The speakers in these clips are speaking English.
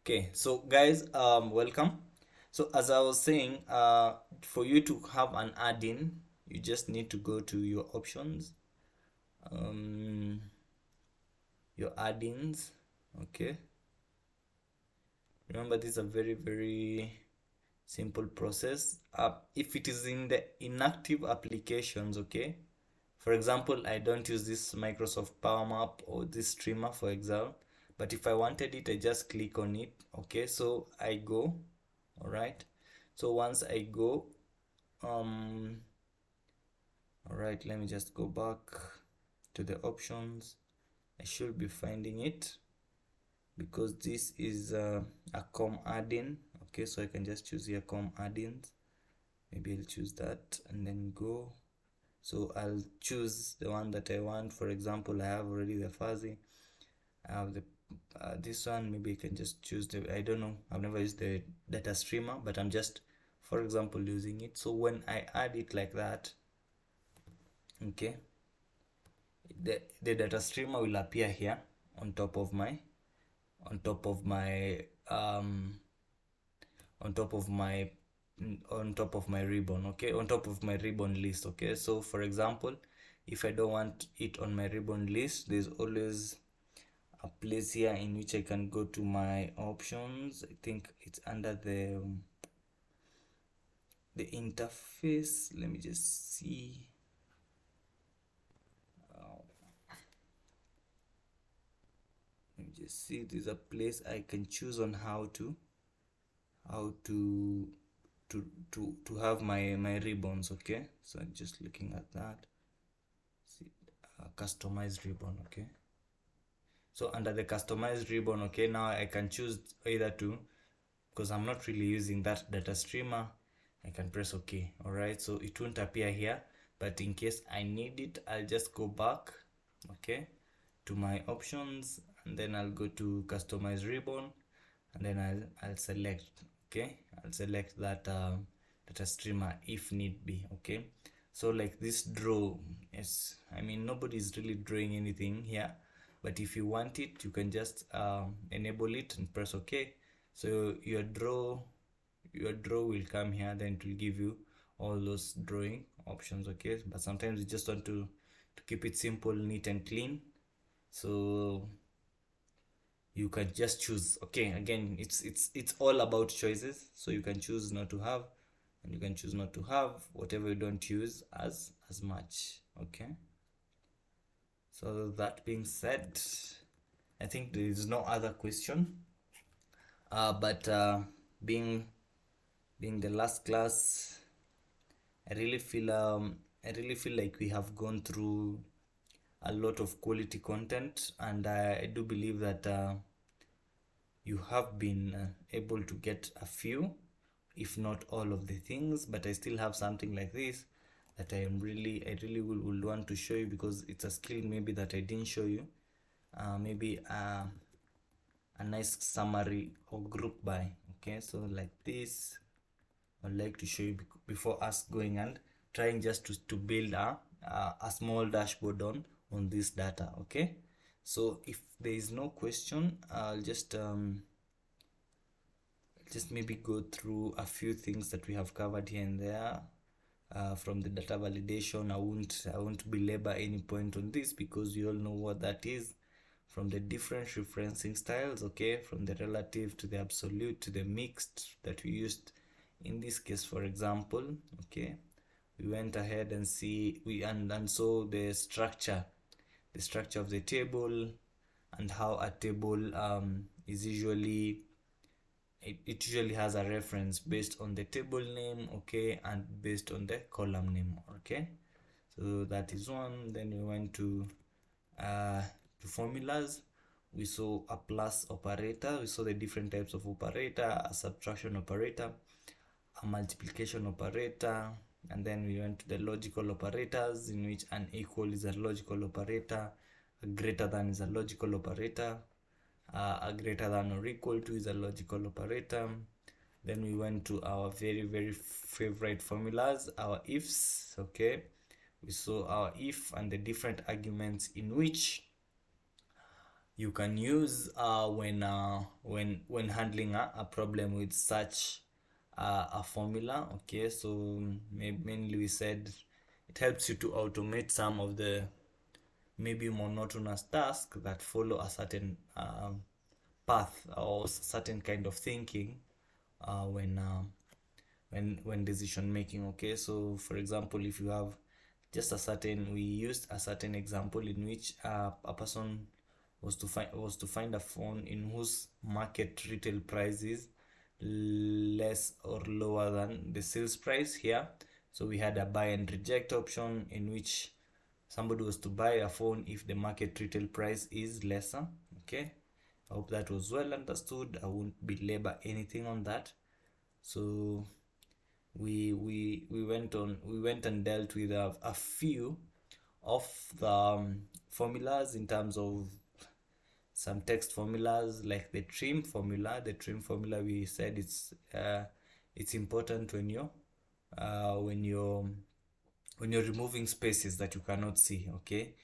Okay, so guys, welcome. So as I was saying, for you to have an add-in, you just need to go to your options, um, your add-ins. Okay, remember this is a very simple process. If it is in the inactive applications, okay. For example, I don't use this Microsoft Power Map or this streamer, for example. But if I wanted it, I just click on it. Okay, so I go. All right. So once I go, um, all right, let me just go back to the options. I should be finding it because this is a com add-in. Okay, so I can just choose here com add-ins. Maybe I'll choose that and then go. So I'll choose the one that I want. For example, I have already the fuzzy. I have the this one. Maybe I can just choose the, I don't know, I've never used the data streamer, but I'm just, for example, using it. So when I add it like that, okay, the data streamer will appear here on top of my on top of my um on top of my on top of my ribbon. Okay, on top of my ribbon list. Okay, so for example, if I don't want it on my ribbon list, there's always a place here in which I can go to my options. I think it's under the interface. Let me just see. Let me just see. There's a place I can choose on how to how to to have my ribbons. Okay, so I'm just looking at that. See, customized ribbon. Okay, so under the customized ribbon, okay, now I can choose either to, because I'm not really using that data streamer, I can press OK. All right, so it won't appear here, but in case I need it, I'll just go back, okay, to my options, and then I'll go to customize ribbon, and then I'll select, okay, I'll select that data streamer if need be. Okay, so like this draw, yes, I mean nobody's really drawing anything here, but if you want it, you can just enable it and press OK. So your draw will come here, then it will give you all those drawing options. Okay, but sometimes you just want to keep it simple, neat and clean, so you can just choose. Okay, again, it's all about choices, so you can choose not to have, and you can choose not to have whatever you don't use as much. Okay, so that being said, I think there is no other question, but being the last class, I really feel like we have gone through a lot of quality content, and I do believe that you have been able to get a few, if not all of the things, but I still have something like this that I really would want to show you, because it's a skill maybe that I didn't show you. Maybe a nice summary or group by. Okay, so like this, I'd like to show you before us going and trying just to build a small dashboard on this data. Okay, so if there is no question, I'll just maybe go through a few things that we have covered here and there. From the data validation, I won't belabor any point on this, because you all know what that is. From the different referencing styles, okay, from the relative to the absolute to the mixed that we used in this case, for example. Okay, we went ahead and saw the structure of the table, and how a table is usually, it usually has a reference based on the table name, okay, and based on the column name. Okay, so that is one. Then we went to formulas. We saw a plus operator, we saw the different types of operator, a subtraction operator, a multiplication operator, and then we went to the logical operators, in which an equal is a logical operator, a greater than is a logical operator, a greater than or equal to is a logical operator. Then we went to our very favorite formulas, our ifs. Okay, we saw our if and the different arguments in which you can use when handling a problem with such a formula. Okay, so mainly we said it helps you to automate some of the maybe monotonous tasks that follow a certain path or certain kind of thinking when decision making. Okay, so for example, if you have just a certain, we used a certain example in which a person was to find a phone in whose market retail price is less or lower than the sales price here. So we had a buy and reject option in which somebody was to buy a phone if the market retail price is lesser. Okay, I hope that was well understood. I won't belabor anything on that. So we went and dealt with a few of the formulas in terms of some text formulas like the trim formula. The trim formula, we said it's important when you're when you're removing spaces that you cannot see. Okay,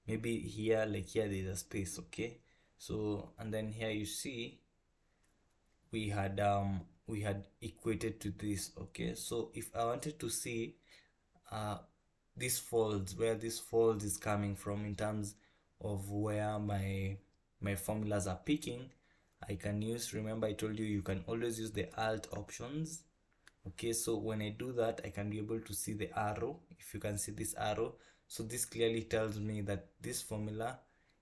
maybe here, like here there's a space. Okay, so and then here you see we had equated to this. Okay, so if I wanted to see uh this folds, where this fold is coming from in terms of where my formulas are picking, I can use, remember I told you you can always use the alt options. Okay, so when I do that, I can be able to see the arrow. If you can see this arrow, so this clearly tells me that this formula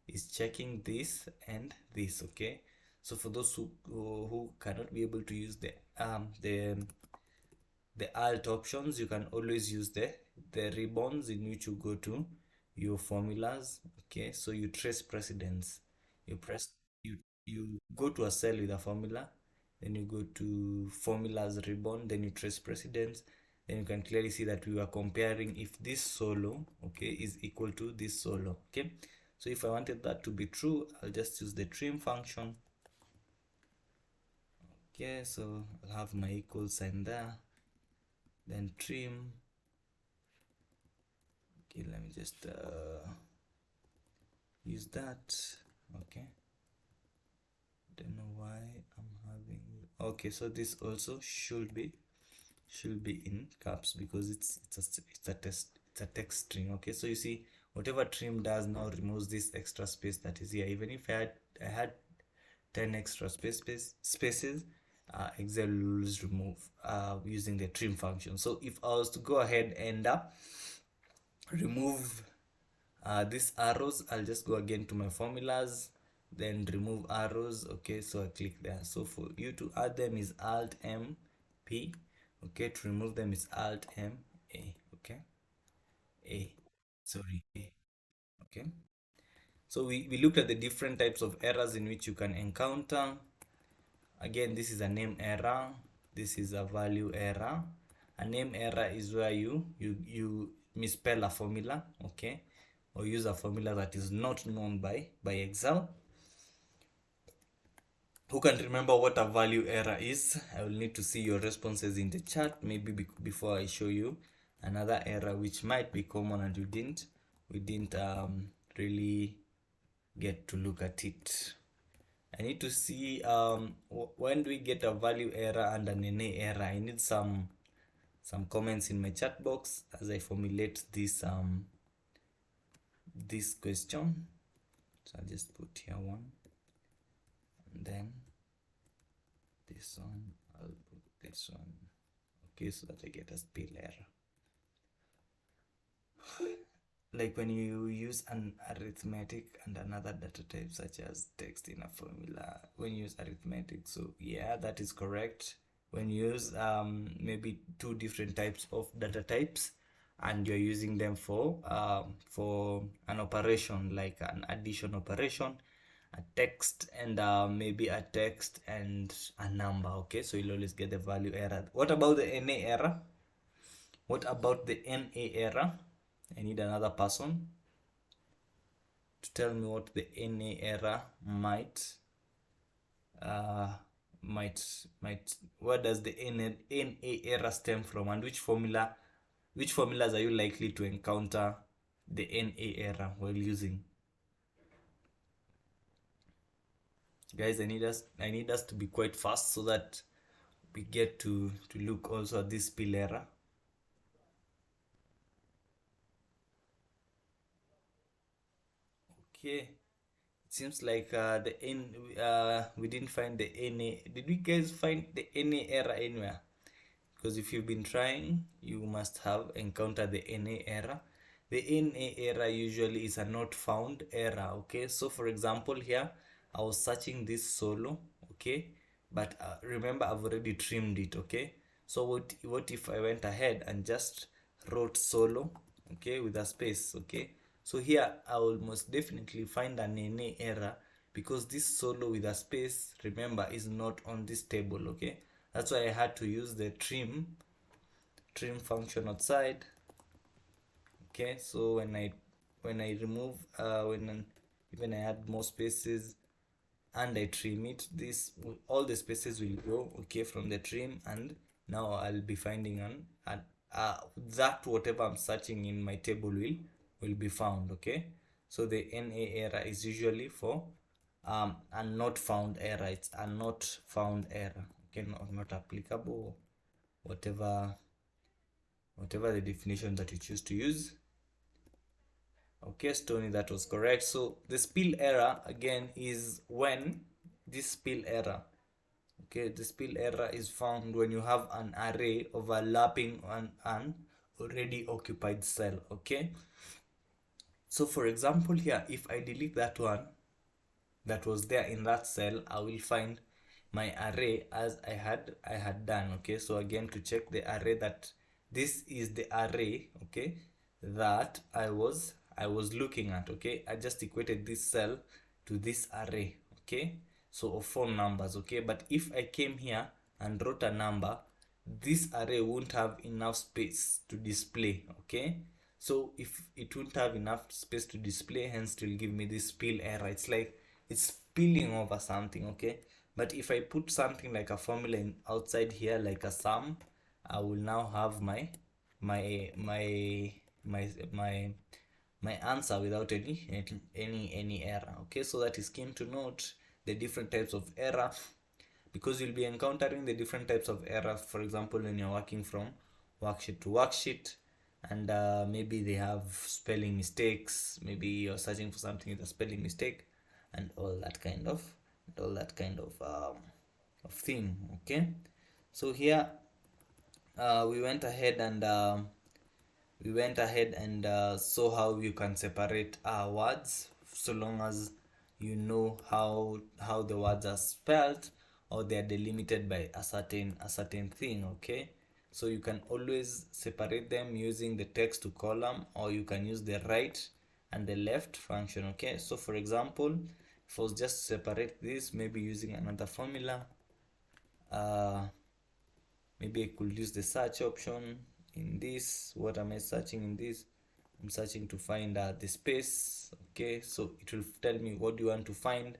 is checking this and this. Okay, so for those who cannot be able to use the alt options, you can always use the ribbons in which you go to your formulas. Okay, so you trace precedence, you press you go to a cell with a formula, then you go to formulas ribbon, then you trace precedence. Then you can clearly see that we were comparing if this solo, okay, is equal to this solo. Okay, so if I wanted that to be true, I'll just use the trim function. Okay, so I'll have my equal sign there, then trim. Okay, let me just use that. Okay, don't know why I'm having, okay, so this also should be in caps because it's a text string. Okay, so you see whatever trim does now removes this extra space that is here. Even if I had 10 extra spaces, Excel will always remove using the trim function. So if I was to go ahead and remove these arrows, I'll just go again to my formulas, then remove arrows. Okay, so I click there. So for you to add them is Alt M P. Okay, to remove them is Alt M A. Okay, A, sorry, A. Okay, so we looked at the different types of errors in which you can encounter. Again, this is a name error, this is a value error. A name error is where you misspell a formula, okay, or use a formula that is not known by Excel. Who can remember what a value error is? I will need to see your responses in the chat, maybe before I show you another error which might be common and we didn't really get to look at it. I need to see when do we get a value error and an NA error. I need some comments in my chat box as I formulate this this question. So I'll just put here one, and then this one, I'll put this one. Okay, so that I get a spell error. Like when you use an arithmetic and another data type such as text in a formula, when you use arithmetic, so yeah, that is correct. When you use maybe two different types of data types and you're using them for an operation like an addition operation, a text and maybe a text and a number. Okay, so you'll always get the value error. What about the NA error? What about the NA error? I need another person to tell me what the NA error might where does the NA error stem from, and which formulas are you likely to encounter the NA error while using? guys, I need us to be quite fast so that we get to look also at this spill error. Okay, it seems like the n we didn't find the na. Did we guys find the na error anywhere? Because if you've been trying, you must have encountered the na error. The na error usually is a not found error. Okay, so for example here I was searching this solo, okay, but remember I've already trimmed it. Okay, so what if I went ahead and just wrote solo, okay, with a space? Okay, so here I will most definitely find an na error because this solo with a space, remember, is not on this table. Okay, that's why I had to use the trim function outside. Okay, so when I remove even I add more spaces and I trim it, this all the spaces will go, okay, from the trim, and now I'll be finding an that whatever I'm searching in my table will be found. Okay, so the na error is usually for a not found error. It's a not found error. Okay, not applicable, whatever the definition that you choose to use. Okay, Stony, that was correct. So the spill error again is when this spill error, okay, the spill error is found when you have an array overlapping on an already occupied cell. Okay, so for example here, if I delete that one that was there in that cell, I will find my array as I had done. Okay, so again, to check the array, that this is the array, okay, that I was looking at. Okay, I just equated this cell to this array, okay, so of 4 numbers. Okay, but if I came here and wrote a number, this array won't have enough space to display. Okay, so if it won't have enough space to display, hence it will give me this spill error. It's like it's spilling over something. Okay, but if I put something like a formula outside here, like a sum, I will now have my my my my my my answer without any error. Okay, so that is keen to note the different types of error, because you'll be encountering the different types of error. For example, when you're working from worksheet to worksheet, and maybe they have spelling mistakes, maybe you're searching for something with a spelling mistake, and all that kind of thing. Okay, so here we went ahead and saw how you can separate words, so long as you know how the words are spelled, or they are delimited by a certain thing. Okay, so you can always separate them using the text to column, or you can use the right and the left function. Okay, so for example, if I was just separate this, maybe using another formula, maybe I could use the search option in this. What am I searching in this? I'm searching to find the space. Okay, so it will tell me what do you want to find.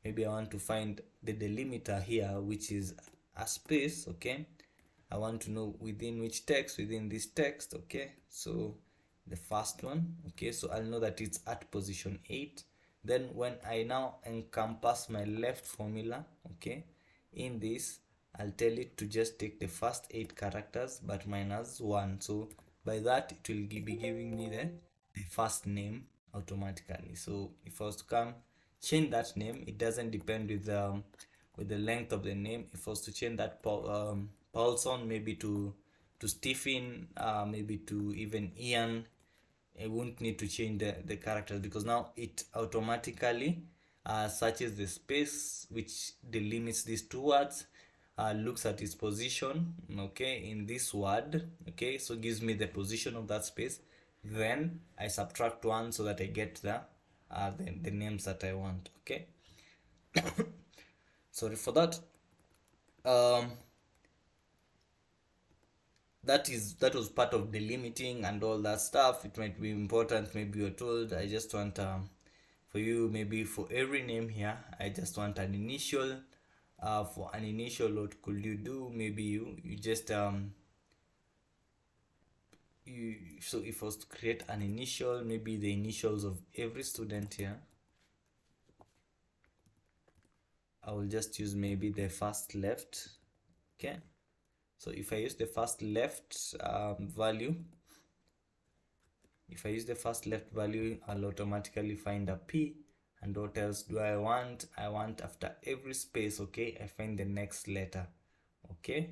Maybe I want to find the delimiter here, which is a space. Okay, I want to know within which text, within this text. Okay, so the first one. Okay, so I'll know that it's at position 8. Then when I now encompass my left formula, okay, in this, I'll tell it to just take the first 8 characters but minus 1. So by that, it will be giving me the first name automatically. So if I was to come change that name, it doesn't depend with the length of the name. If I was to change that Paulson maybe to Stephen, maybe to even Ian, I won't need to change the characters, because now it automatically searches the space which delimits these two words, looks at its position, okay, in this word. Okay, so gives me the position of that space, then I subtract 1 so that I get the names that I want. Okay, sorry for that. That was part of delimiting and all that stuff. It might be important, maybe you're told, I just want for you, maybe for every name here, I just want an initial. For an initial, what could you do? Maybe you just so if I was to create an initial, maybe the initials of every student here, I will just use maybe the first left. Okay, so if I use the first left value, if I use the first left value, I'll automatically find a P. And what else do I want? I want after every space, okay, I find the next letter. Okay,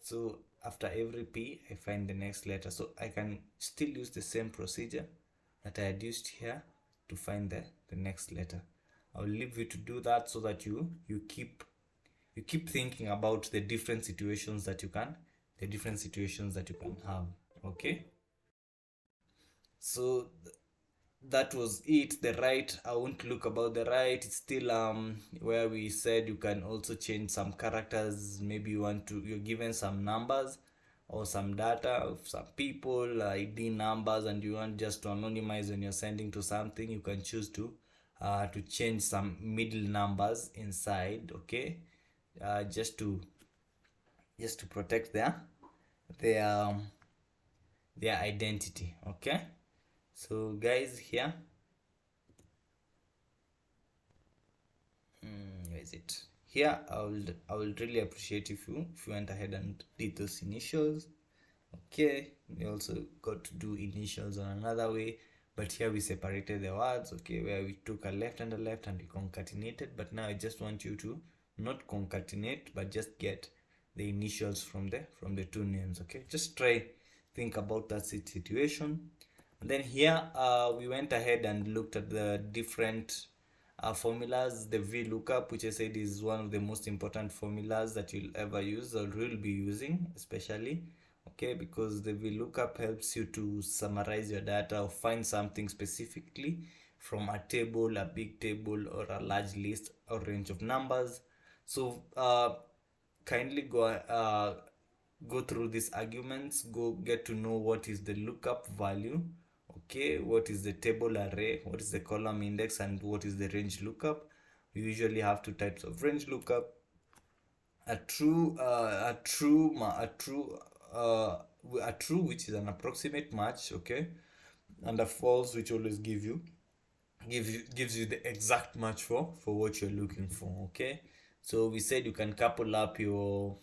so after every P, I find the next letter. So I can still use the same procedure that I had used here to find the next letter. I'll leave you to do that so that you keep thinking about the different situations that you can have. Okay, so that was it. The right, I won't look about the right. It's still where we said you can also change some characters. Maybe you're given some numbers or some data of some people, ID numbers, and you want just to anonymize when you're sending to something. You can choose to change some middle numbers inside. Okay, just to protect their their identity. Okay, so guys, here, where is it? Here, I will really appreciate if you went ahead and did those initials. Okay, we also got to do initials on another way, but here we separated the words. Okay, where we took a left and a left and we concatenated. But now I just want you to not concatenate, but just get the initials from the two names. Okay, just try think about that situation. And then here we went ahead and looked at the different formulas. The VLOOKUP, which I said is one of the most important formulas that you'll ever use or will be using, especially. Okay, because the VLOOKUP helps you to summarize your data or find something specifically from a table, a big table, or a large list or range of numbers. So kindly go through these arguments, go get to know what is the lookup value. Okay, what is the table array, what is the column index, and what is the range lookup. We usually have two types of range lookup: a true which is an approximate match, okay, and a false, which always gives you the exact match for what you're looking for. Okay, so we said you can couple up your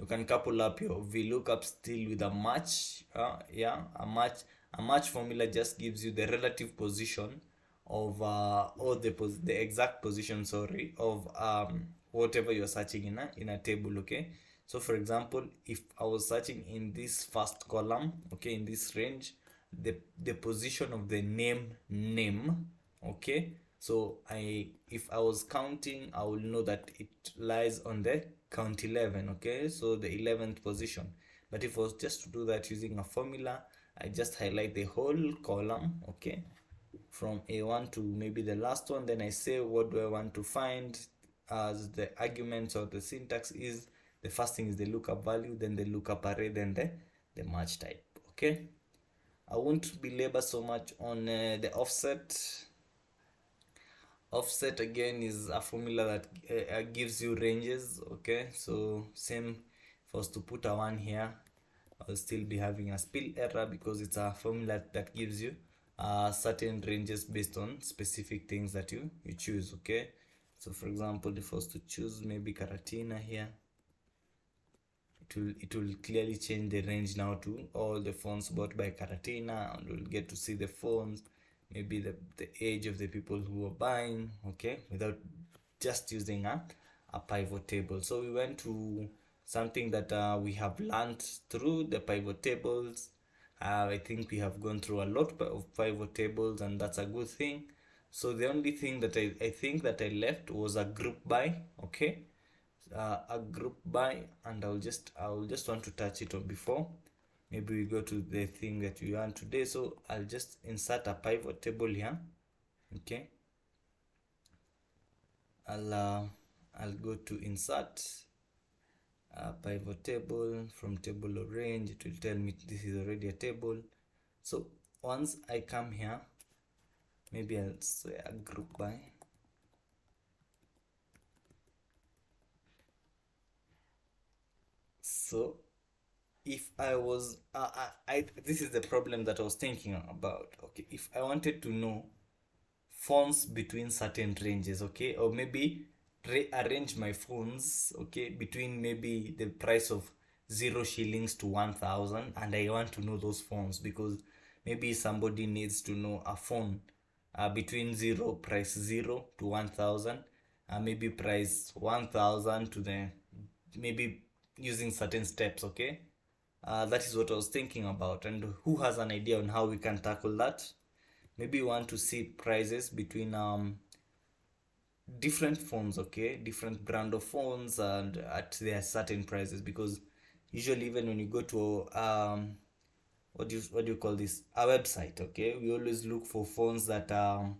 VLOOKUP still with a match. A match formula just gives you the relative position of or the exact position, sorry, of whatever you're searching in a table. Okay, so for example, if I was searching in this first column, okay, in this range, the position of the name, okay, so if I was counting, I will know that it lies on the count 11. Okay, so the 11th position. But if I was just to do that using a formula, I just highlight the whole column, okay, from A1 to maybe the last one. Then I say what do I want to find as the arguments or the syntax is. The first thing is the lookup value, then the lookup array, then the match type. Okay, I won't belabor so much on the offset. Offset again is a formula that gives you ranges. Okay, so same, if I was to put a 1 here, I'll still be having a spill error because it's a formula that gives you certain ranges based on specific things that you choose. Okay, so for example, if I was to choose maybe Caratina here, it will clearly change the range now to all the fonts bought by Caratina, and we'll get to see the fonts, maybe the age of the people who are buying, okay, without just using a pivot table. So we went to something that we have learned through the pivot tables. I think we have gone through a lot of pivot tables, and that's a good thing. So the only thing that I think that I left was a group by. Okay, a group by, and I will just want to touch it on before maybe we go to the thing that we want today. So I'll just insert a pivot table here. Okay, I'll go to insert a pivot table. From table or range, it will tell me this is already a table. So once I come here, maybe I'll say a group by. So if I was this is the problem that I was thinking about. Okay, if I wanted to know phones between certain ranges, okay, or maybe rearrange my phones, okay, between maybe the price of 0 shillings to 1,000, and I want to know those phones because maybe somebody needs to know a phone between price 0 to 1,000, maybe price 1,000 to the maybe using certain steps, okay. That is what I was thinking about. And who has an idea on how we can tackle that? Maybe you want to see prices between different phones, okay, different brand of phones, and at their certain prices, because usually even when you go to what do you call this, a website, okay, we always look for phones that are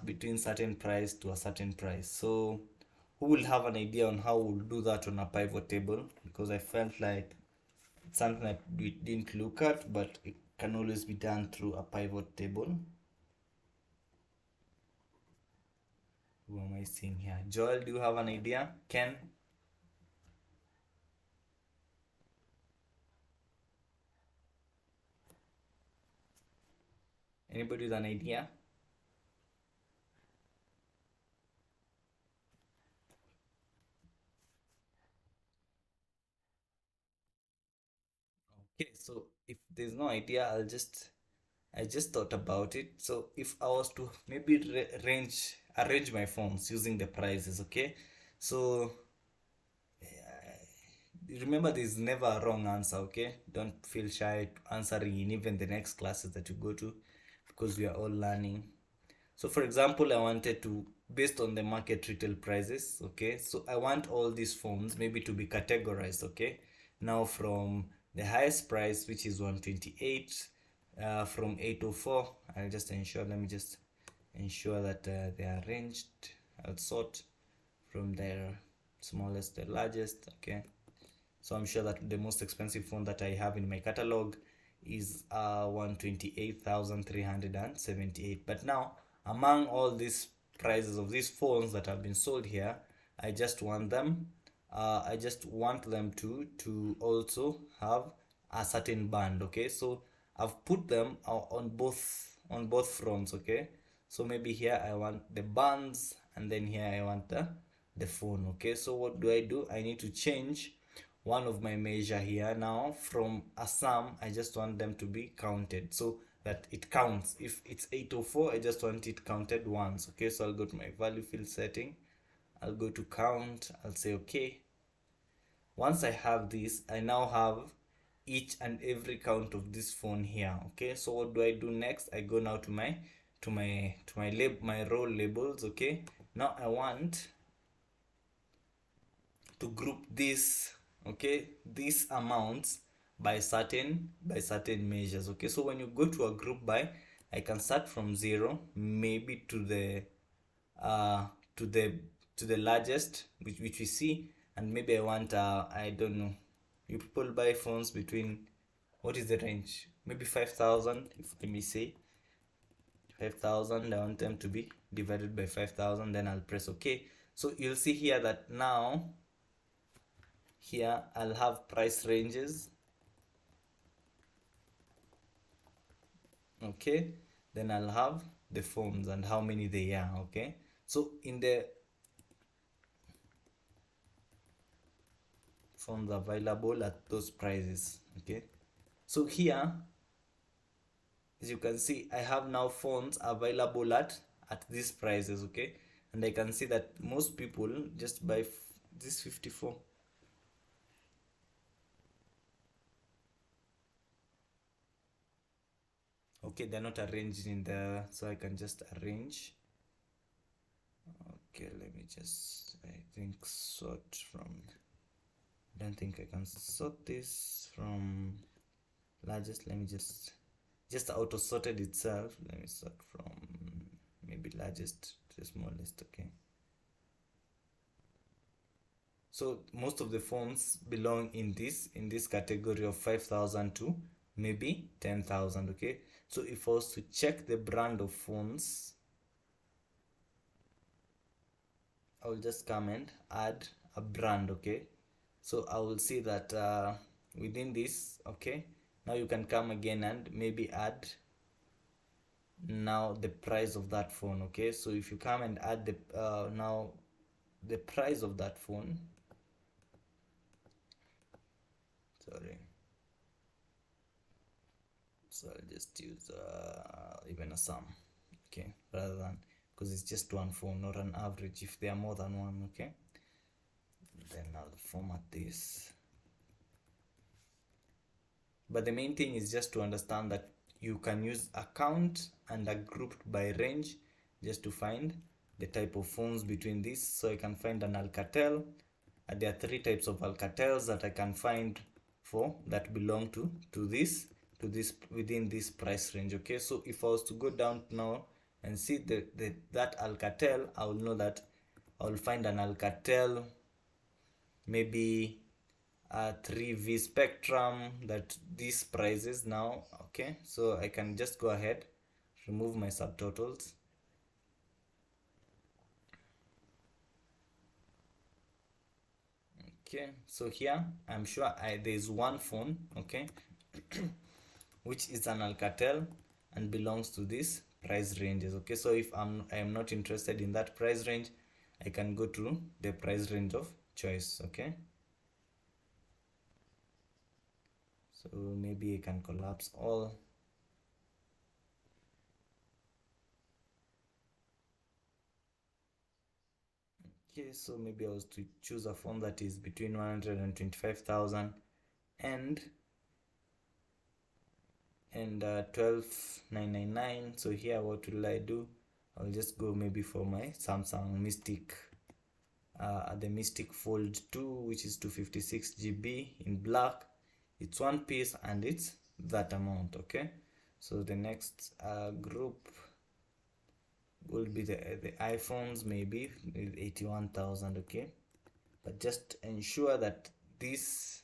between certain price to a certain price. So who will have an idea on how we'll do that on a pivot table? Because I felt like it's something that we didn't look at, but it can always be done through a pivot table. Who am I seeing here? Joel, do you have an idea? Ken? Anybody with an idea? Okay, so if there's no idea, I just thought about it. So if I was to maybe arrange my phones using the prices, okay? So remember, there's never a wrong answer, okay? Don't feel shy answering in even the next classes that you go to, because we are all learning. So for example, I wanted to, based on the market retail prices, okay, so I want all these phones maybe to be categorized, okay. Now from the highest price, which is 128, from 804, I'll just ensure, let me just ensure that they are arranged. I'll sort from the smallest to the largest, okay. So I'm sure that the most expensive phone that I have in my catalog is 128,378. But now, among all these prices of these phones that have been sold here, I just want them to also have a certain band, okay. So I've put them on both fronts, okay. So maybe here I want the bands, and then here I want the phone, okay. So what do? I need to change one of my measure here. Now from a sum, I just want them to be counted so that it counts. If it's 804, I just want it counted once, okay. So I'll go to my value field setting, I'll go to count, I'll say okay. Once I have this, I now have each and every count of this phone here, okay. So what do I do next? I go now to my row labels, okay. Now I want to group this, okay, these amounts by certain measures, okay. So when you go to a group by, I can start from 0 maybe to the uh to the to the largest, which we see. And maybe I want I don't know, you people buy phones between, what is the range, maybe 5,000. If let me say 5,000, I want them to be divided by 5,000, then I'll press okay. So you'll see here that now here I'll have price ranges, okay. Then I'll have the phones and how many they are, okay. So in the phones available at those prices, okay. So here, as you can see, I have now phones available at these prices, okay. And I can see that most people just buy this 54. Okay, they're not arranged in the, so I can just arrange. Okay, let me just, I think, sort from, I don't think I can sort this from largest. Let me just auto sorted itself. Let me sort from maybe largest to the smallest, okay. So most of the phones belong in this category of 5,000 to maybe 10,000, okay. So if I was to check the brand of phones, I will just come and add a brand, okay. So I will see that within this, okay, now you can come again and maybe add now the price of that phone. Okay, so if you come and add the now the price of that phone, sorry, so I'll just use even a sum, okay, rather than, because it's just one phone, not an average if there are more than one. Okay, then I'll format this. But the main thing is just to understand that you can use a count and a grouped by range just to find the type of phones between this. So I can find an Alcatel. There are three types of Alcatels that I can find for that belong to this within this price range. Okay, so if I was to go down now and see that Alcatel, I will know that I will find an Alcatel, maybe a 3V Spectrum, that these prices now. Okay, so I can just go ahead, remove my subtotals. Okay, so here I'm sure there's one phone, okay, which is an Alcatel and belongs to this price ranges. Okay, so if I am not interested in that price range, I can go to the price range of choice. Okay, so maybe I can collapse all. Okay, so maybe I was to choose a phone that is between 125,000 and 12,999. So here, what will I do? I'll just go maybe for my Samsung Mystic, the Mystic Fold 2, which is 256 GB in black. It's one piece and it's that amount. Okay, so the next group will be the iPhones, maybe with 81,000. Okay, but just ensure that these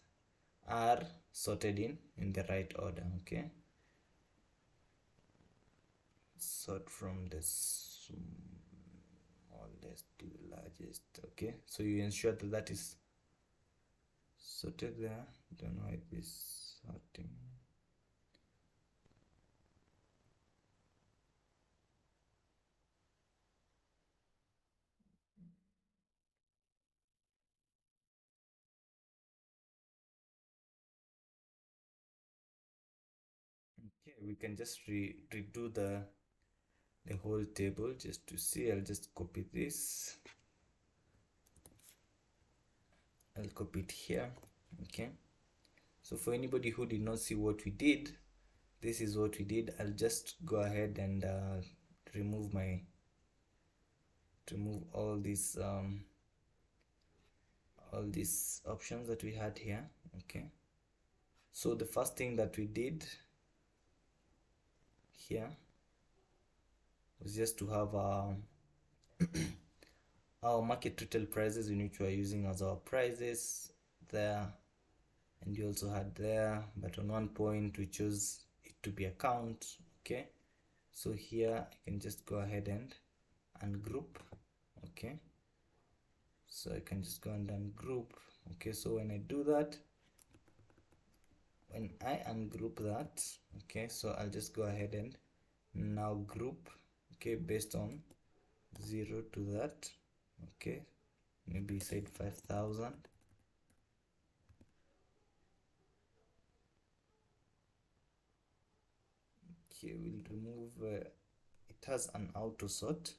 are sorted in the right order. Okay, sort from the smallest to largest. Okay, so you ensure that that is sorted there. Don't know if this sorting. Okay, we can just redo the whole table just to see. I'll just copy this. I'll copy it here. Okay, so for anybody who did not see what we did, this is what we did. I'll just go ahead and remove all these options that we had here. Okay, so the first thing that we did here was just to have our market retail prices, in which we are using as our prices there, and you also had there, but on one point we chose it to be a count. Okay, so here I can just go ahead and ungroup. Okay, so I can just go and ungroup. Okay, so when I do that, when I ungroup that, okay, so I'll just go ahead and now group, okay, based on 0 to that. Okay, maybe said 5,000. Okay, we'll remove it has an auto sort,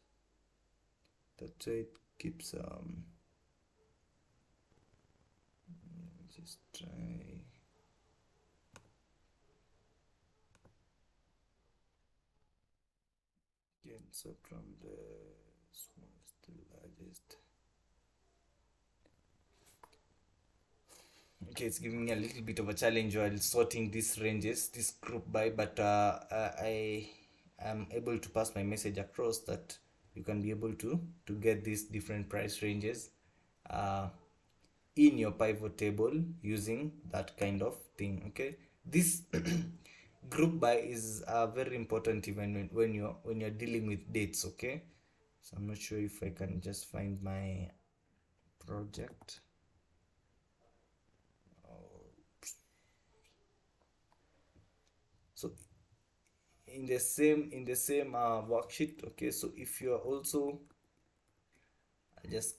that way it keeps just try. Again, so from the smallest to largest. Okay, it's giving me a little bit of a challenge while sorting these ranges, this group by, but I am able to pass my message across that you can be able to get these different price ranges in your pivot table using that kind of thing. Okay, this group by is very important even when you're dealing with dates. Okay, so I'm not sure if I can just find my project. So in the same worksheet. Okay, so if you are also, I just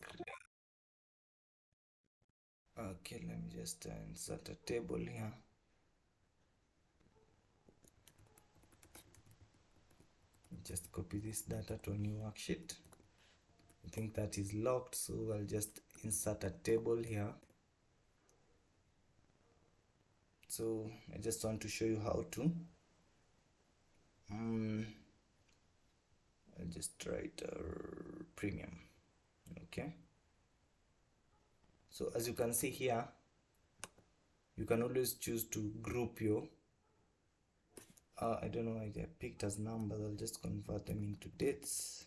okay, let me just insert a table here. Just copy this data to a new worksheet. I think that is locked, so I'll just insert a table here. So I just want to show you how to I'll just write premium. Okay, so as you can see here, you can always choose to group your I don't know why they're picked as numbers. I'll just convert them into dates.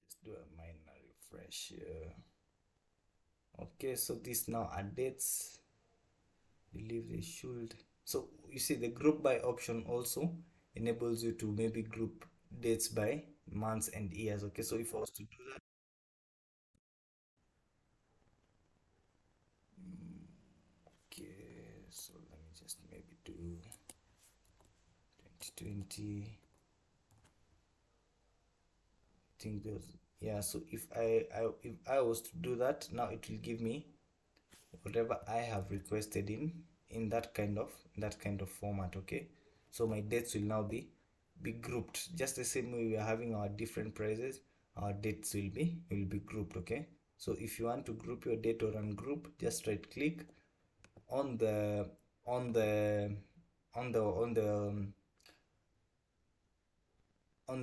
Just do a minor refresh here. Okay, so this now are dates. I believe they should. So you see the group by option also enables you to maybe group dates by months and years. Okay, so if I was to do that, okay, so let me just maybe do 2020. I think those, yeah. So if I was to do that now, it will give me whatever I have requested in that kind of format. Okay, so my dates will now be grouped just the same way we are having our different prices. Our dates will be grouped. Okay, so if you want to group your date or ungroup, just right click on the on the on the on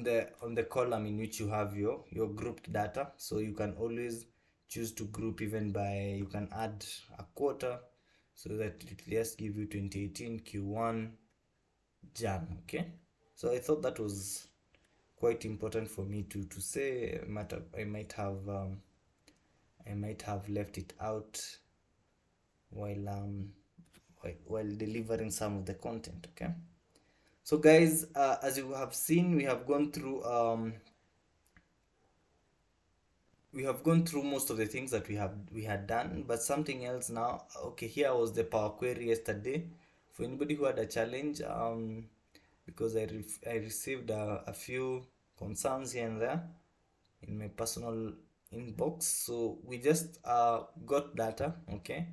the on the column in which you have your grouped data. So you can always choose to group even by, you can add a quarter, so that it just give you 2018 Q1 Jan. Okay, so I thought that was quite important for me to say. I might have left it out while delivering some of the content. Okay, so guys, as you have seen, we have gone through most of the things that we had done, but something else now. Okay, here was the Power Query yesterday. For anybody who had a challenge, because I received a few concerns here and there in my personal inbox. So we just got data. Okay,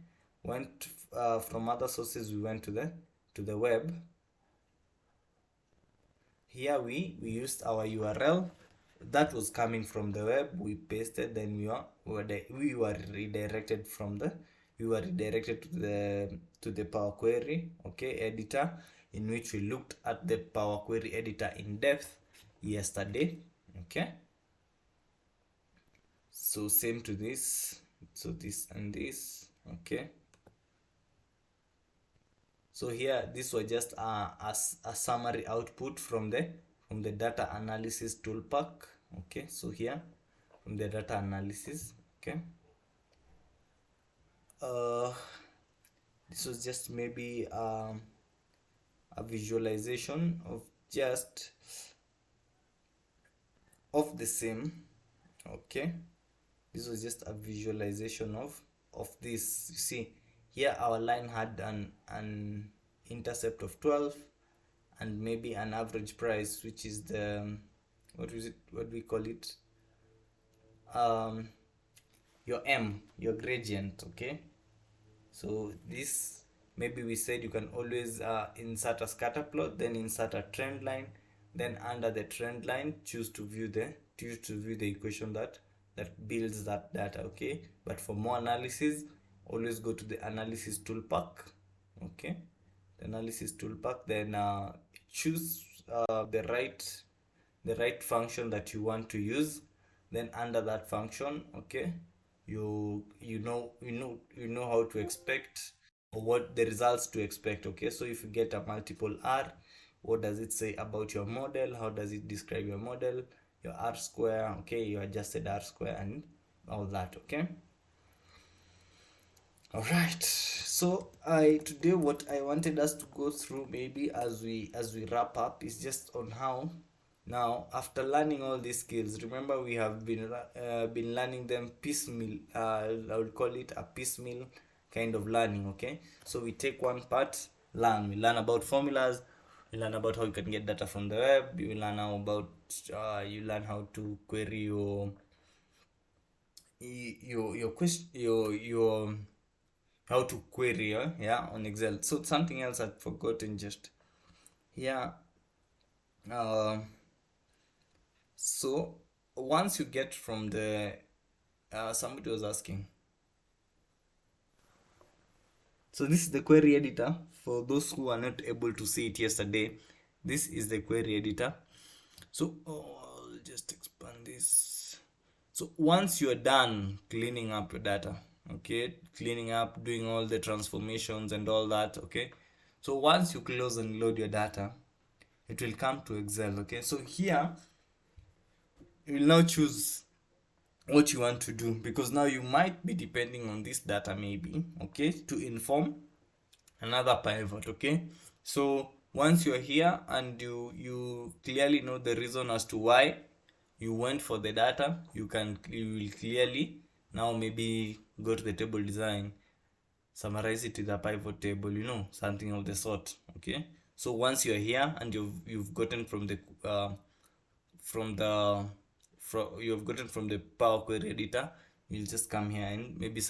went from other sources. We went to the web. Here we used our URL that was coming from the web. We pasted, then we were redirected to the Power Query, okay, editor, in which we looked at the Power Query editor in depth yesterday. Okay, so same to this, so this and this. Okay, so here this was just a summary output from the data analysis tool pack. Okay, so here from the data analysis. Okay, this was just maybe a visualization of just of the same. Okay, this was just a visualization of this. You see here our line had an intercept of 12 and maybe an average price, which is the, what do we call it, your gradient. Okay, so this, maybe we said you can always insert a scatter plot, then insert a trend line, then under the trend line choose to view the equation that builds that data. Okay, but for more analysis, always go to the analysis tool pack. Okay, the analysis tool pack, then choose the right function that you want to use. Then under that function, okay, you know how to expect, or what the results to expect. Okay, so if you get a multiple R, what does it say about your model? How does it describe your model, your R square? Okay, your adjusted R square and all that. Okay, all right. So today what I wanted us to go through, maybe as we wrap up, is just on how Now, after learning all these skills, remember we have been learning them piecemeal. I would call it a piecemeal kind of learning. Okay, so we take one part, learn. We learn about formulas. We learn about how you can get data from the web. You learn how about you learn how to query your question your how to query yeah on Excel. So something else I'd forgotten just yeah. Uh, so once you get from the somebody was asking. So this is the query editor. For those who are not able to see it yesterday, this is the query editor. So I'll just expand this. So once you are done cleaning up your data, okay, cleaning up, doing all the transformations and all that, okay. So once you close and load your data, it will come to Excel, okay. So here you will now choose what you want to do, because now you might be depending on this data maybe, okay, to inform another pivot, okay. So once you're here and you clearly know the reason as to why you went for the data, you will clearly now maybe go to the table design, summarize it with a pivot table, something of the sort, okay. So once you're here and you've gotten from the you've gotten from the Power Query editor, you'll just come here and maybe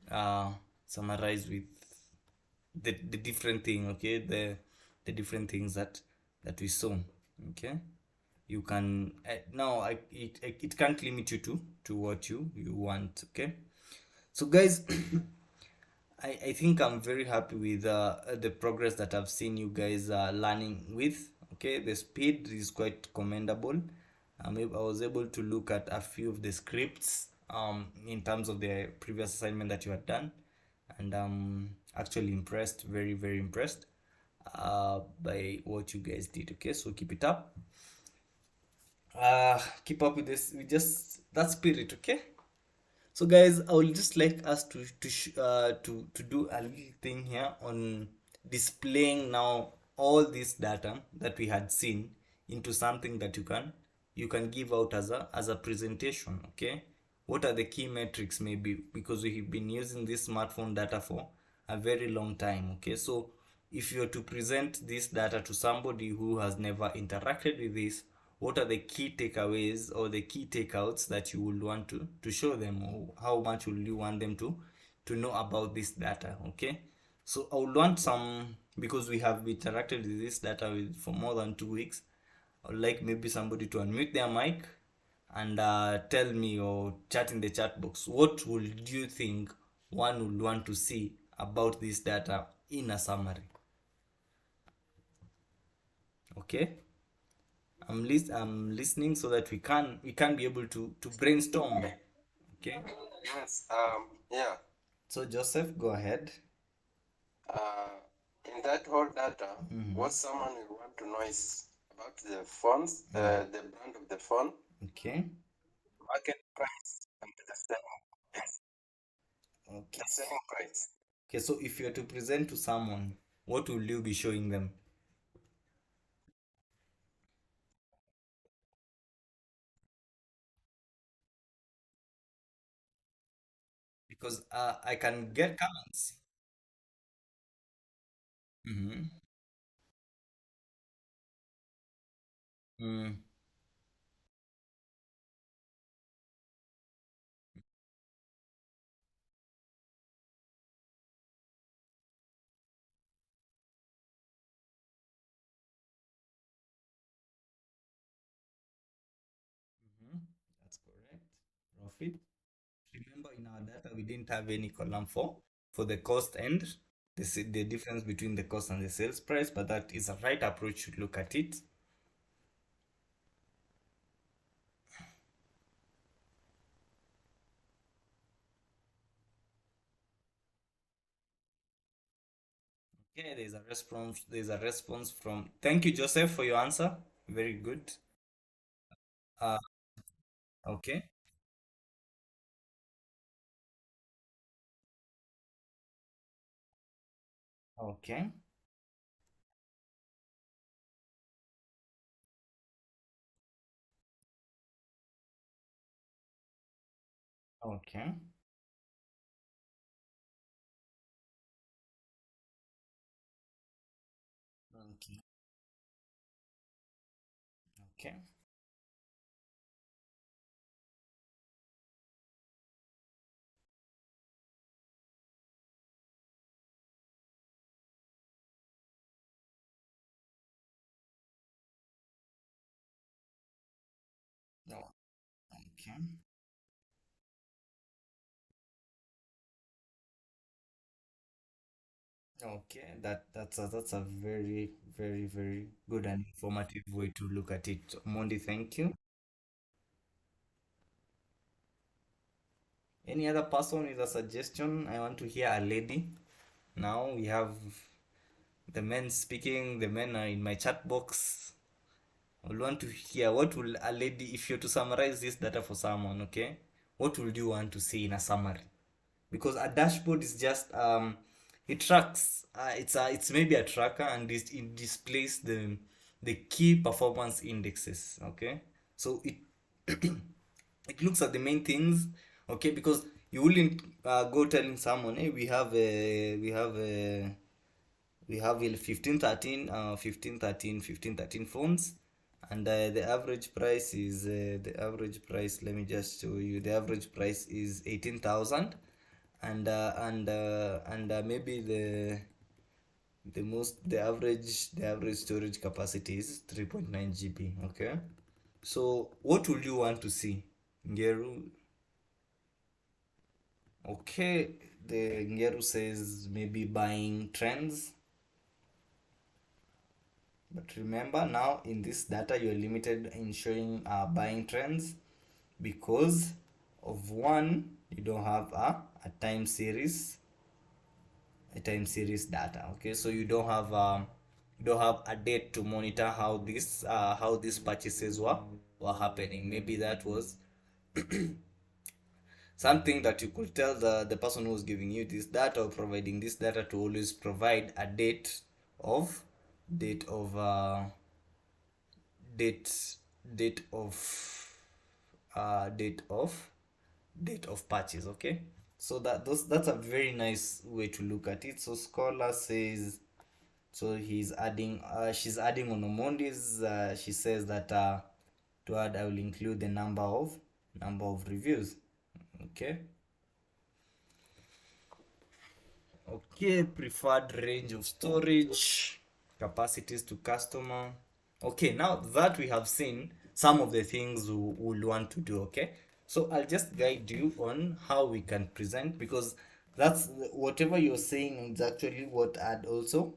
uh summarize with the different thing, okay, the different things that we saw, okay. You can now it can't limit you to what you want, okay. So guys, I think I'm very happy with the progress that I've seen you guys learning with. Okay, the speed is quite commendable. I was able to look at a few of the scripts in terms of the previous assignment that you had done, and I'm actually impressed, very very impressed by what you guys did. Okay, so keep it up. Keep up with this. We just that spirit. Okay. So guys, I would just like us to do a little thing here on displaying now all this data that we had seen into something that you can give out as a presentation, okay? What are the key metrics maybe, because we've been using this smartphone data for a very long time, okay? So if you're to present this data to somebody who has never interacted with this, what are the key takeaways or the key takeouts that you would want to show them, or how much will you want them to know about this data, okay? So I would want some, because we have interacted with this data for more than 2 weeks. I would like maybe somebody to unmute their mic and tell me, or chat in the chat box, what would you think one would want to see about this data in a summary, okay? I'm listening so that we can be able to brainstorm. Okay. Yes, yeah. So Joseph, go ahead. Uh, in that whole data, Mm-hmm. what someone will want to know is about the phones, Mm. the brand of the phone, Okay. market price, and the selling, yes, Okay. the selling price. Okay. So if you're to present to someone, what will you be showing them? Because I can get comments. Mm-hmm. Mm. Mm-hmm. That's correct. Profit. Remember, in our data, we didn't have any column for the cost and the difference between the cost and the sales price, but that is a right approach to look at it. Okay, there's a response. There's a response from. Thank you, Joseph, for your answer. Very good. Uh, okay. Okay. Okay. Okay. Okay. No. Okay. Okay. That's a very, very, very good and informative way to look at it. Mondi, thank you. Any other person with a suggestion? I want to hear a lady. Now we have the men speaking, the men are in my chat box. I would want to hear what will a lady, if you're to summarize this data for someone, okay? What would you want to see in a summary? Because a dashboard is just it tracks. It's maybe a tracker and it displays the key performance indexes. Okay, so it it looks at the main things. Okay, because you wouldn't go telling someone, hey, we have 15 13 phones, and the average price is the average price, let me just show you, the average price is 18,000, and maybe the average storage capacity is 3.9 GB. Okay, so what would you want to see, Ngeru? Okay, the Ngeru says maybe buying trends. But remember, now in this data, you're limited in showing buying trends because of one, you don't have a time series data. Okay, so you don't have a date to monitor how these purchases were happening. Maybe that was something that you could tell the person who's giving you this data or providing this data to always provide a of date of date date of uh date of date of purchase. Okay, so that's a very nice way to look at it. So scholar says, so she's adding on Omondi's. She says that to add, I will include the number of reviews. Okay. Okay, preferred range of storage, capacities to customer. Okay, now that we have seen some of the things we will want to do, okay? So I'll just guide you on how we can present, because that's whatever you're saying is actually what I'd also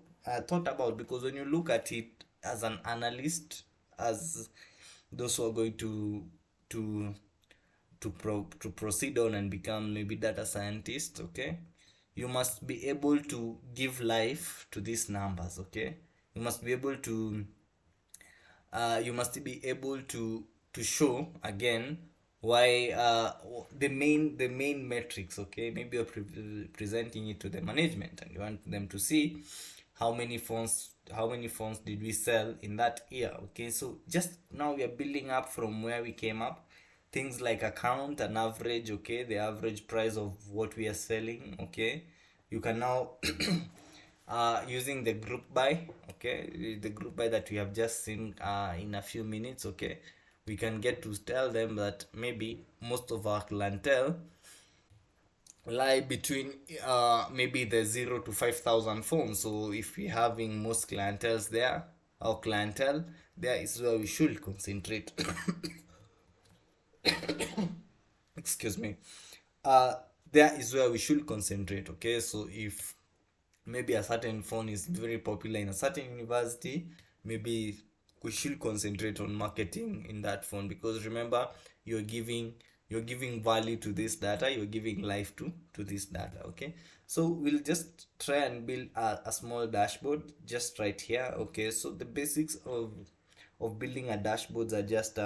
thought about, because when you look at it as an analyst, as those who are going to to proceed on and become maybe data scientist, okay, you must be able to give life to these numbers. Okay, you must be able to show again why the main metrics. Okay, maybe you're presenting it to the management and you want them to see how many phones did we sell in that year. Okay, so just now we are building up from where we came up, things like account and average. Okay, the average price of what we are selling. Okay, you can now using the group by, okay, the group by that we have just seen in a few minutes. Okay, we can get to tell them that maybe most of our clientele lie between maybe the 0 to 5,000 phones. So if we're having most clientele there, our clientele there is where we should concentrate. Excuse me. uh there is where we should concentrate. Okay, so if maybe a certain phone is very popular in a certain university, maybe we should concentrate on marketing in that phone, because remember, you're giving you're giving value to this data, you're giving life to this data. Okay, so we'll just try and build a small dashboard just right here. Okay, so the basics of building a dashboards are just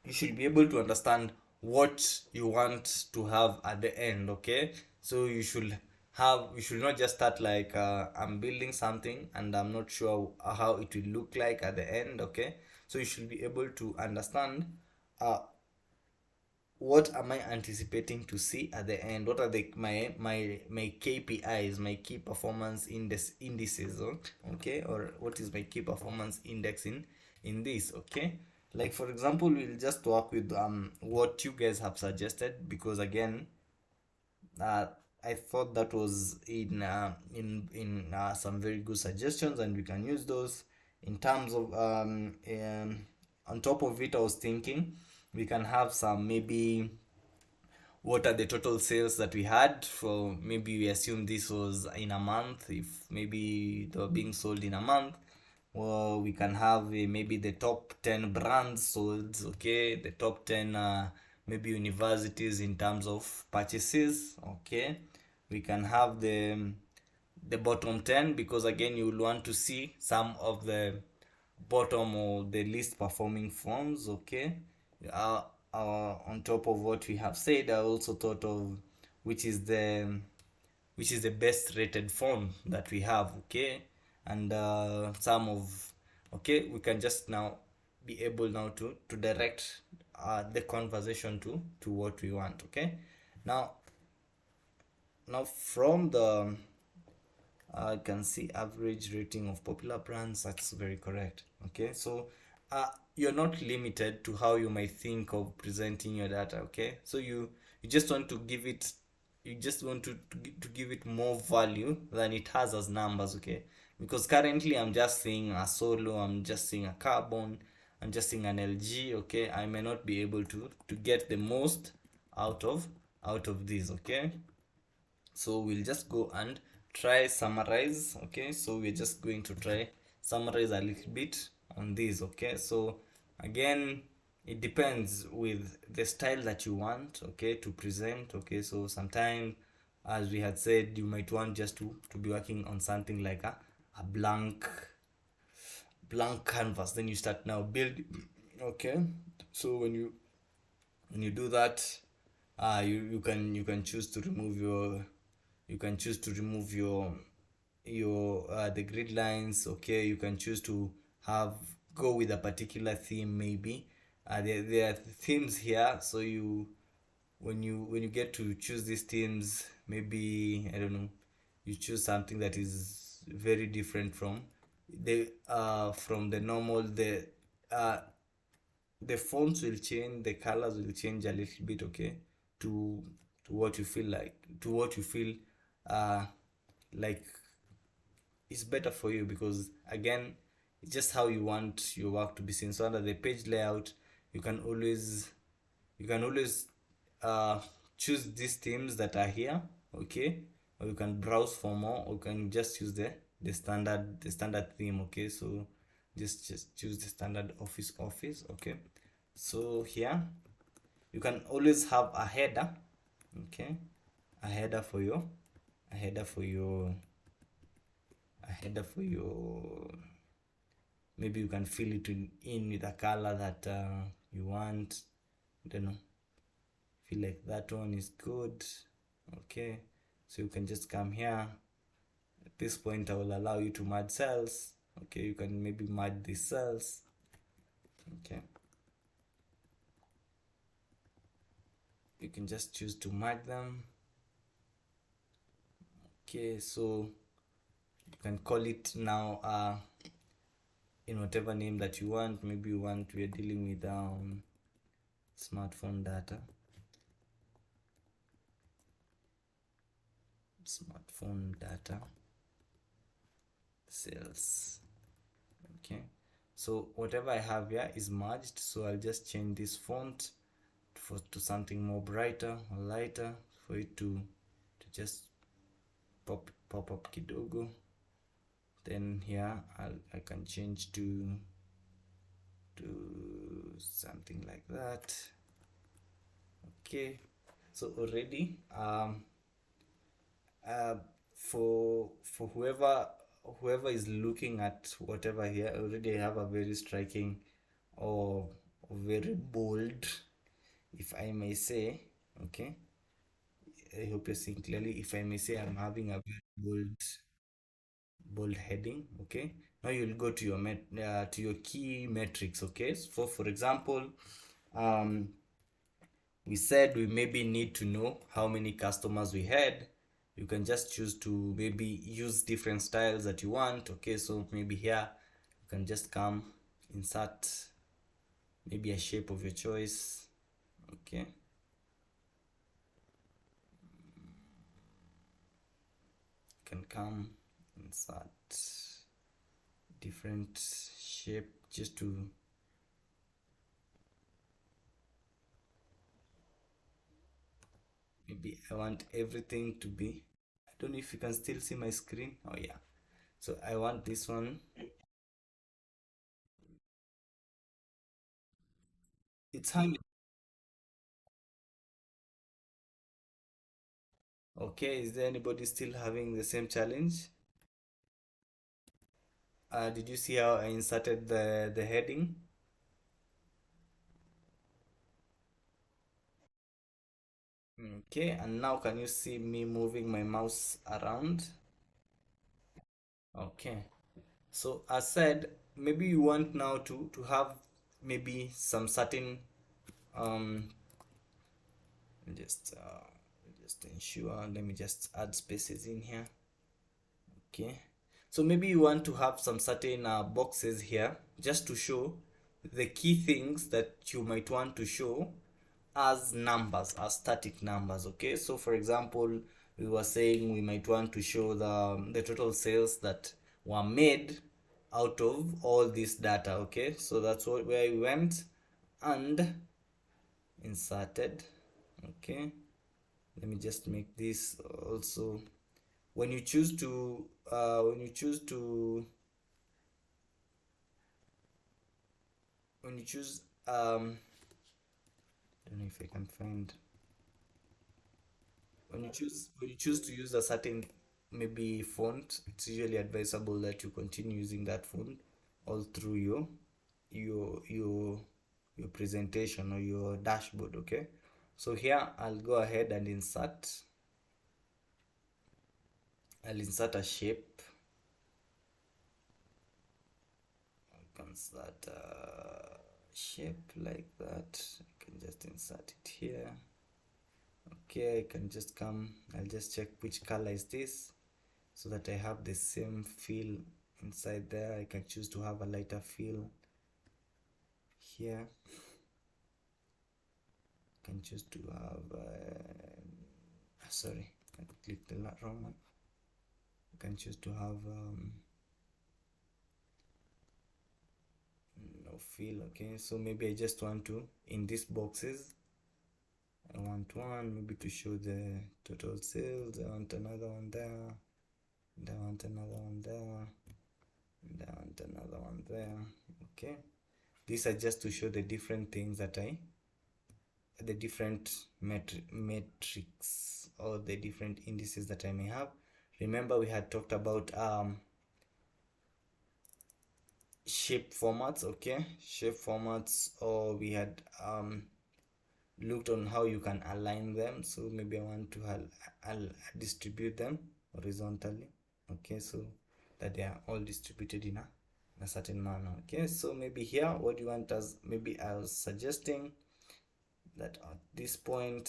you should be able to understand what you want to have at the end. Okay, so you should not just start like I'm building something and I'm not sure how it will look like at the end. Okay, so you should be able to understand uh, what am I anticipating to see at the end? What are my KPIs, my key performance indices, okay? Or what is my key performance index in this, okay? Like for example, we'll just work with what you guys have suggested, because again, uh, I thought that was in some very good suggestions, and we can use those in terms of on top of it. I was thinking we can have some, maybe what are the total sales that we had for, maybe we assume this was in a month, if maybe they were being sold in a month. Well, we can have maybe the top 10 brands sold, okay, the top 10 maybe universities in terms of purchases, okay. We can have the bottom 10, because again you will want to see some of the bottom or the least performing firms, okay. uh, on top of what we have said, I also thought of which is the best rated phone that we have, okay. And some of, okay, we can just now be able now to direct the conversation to what we want, okay. now now from the I can see average rating of popular brands. That's very correct. Okay, so you're not limited to how you might think of presenting your data. Okay, so you just want to give it, you just want to give it more value than it has as numbers. Okay, because currently I'm just seeing a Solo, I'm just seeing a Carbon, I'm just seeing an LG. Okay, I may not be able to get the most out of these. Okay, so we'll just go and try summarize. Okay, so we're just going to try summarize a little bit on this. Okay, so again, it depends with the style that you want, okay, to present. Okay, so sometimes, as we had said, you might want just to be working on something like a blank canvas, then you start now build. Okay, so when you do that, you can choose to remove your, you can choose to remove your the grid lines. Okay, you can choose to have, go with a particular theme, maybe there are themes here. So you, when you get to choose these themes, maybe, I don't know, you choose something that is very different from the normal. Uh the fonts will change, the colors will change a little bit, okay, to what you feel like, to what you feel uh like is better for you, because again, it's just how you want your work to be seen. So under the page layout, you can always, you can always uh choose these themes that are here, okay, or you can browse for more, or you can just use the standard theme. Okay, so just choose the standard office, okay. So here you can always have a header, okay, a header for your, a header for your a header for your, maybe you can fill it in with a color that you want. I don't know, feel like that one is good, okay. So you can just come here. At this point, I will allow you to merge cells. Okay, you can maybe merge these cells. Okay, you can just choose to merge them. Okay, so you can call it now in whatever name that you want. Maybe you want, we are dealing with smartphone data, sales. Okay, so whatever I have here is merged, so I'll just change this font to something more brighter or lighter, for it to just pop up kidogo. Then here I can change to something like that. Okay, so already for whoever is looking at whatever here, already I have a very striking or very bold, if I may say, okay. I hope you're seeing clearly. If I may say, I'm having a very bold heading, okay. Now you'll go to your to your key metrics, okay. So for example, um we said we maybe need to know how many customers we had. You can just choose to maybe use different styles that you want. Okay, so maybe here you can just come insert maybe a shape of your choice. Okay, you can come insert different shape just to maybe I want everything to be, I don't know if you can still see my screen. Oh yeah, so I want this one. It's hanging. Okay, is there anybody still having the same challenge? Did you see how I inserted the heading? Okay, and now can you see me moving my mouse around? Okay, so as said, maybe you want now to have maybe some certain um just just ensure, let me just add spaces in here. Okay, so maybe you want to have some certain boxes here just to show the key things that you might want to show as numbers, as static numbers. Okay, so for example, we were saying we might want to show the total sales that were made out of all this data. Okay, so that's where we went and inserted. Okay, let me just make this also. When you choose to when you choose to when you choose I don't know if I can find, when you choose to use a certain maybe font, it's usually advisable that you continue using that font all through your your your presentation or your dashboard. Okay, so here I'll insert a shape. I can insert a shape like that. I can just insert it here. Okay, I can just come, I'll just check which color is this so that I have the same feel inside there. I can choose to have a lighter feel here. I can choose to have sorry, I clicked the wrong one. I can choose to have no feel. Okay, so maybe I just want to, in these boxes, I want one maybe to show the total sales. I want another one there, and I want another one there, and I want another one there. Okay, these are just to show the different things that the different metrics or the different indices that I may have. Remember we had talked about shape formats. Okay, shape formats, or we had looked on how you can align them. So maybe I want to I'll distribute them horizontally. Okay, so that they are all distributed in a certain manner. Okay, so maybe here what you want, as maybe I was suggesting that at this point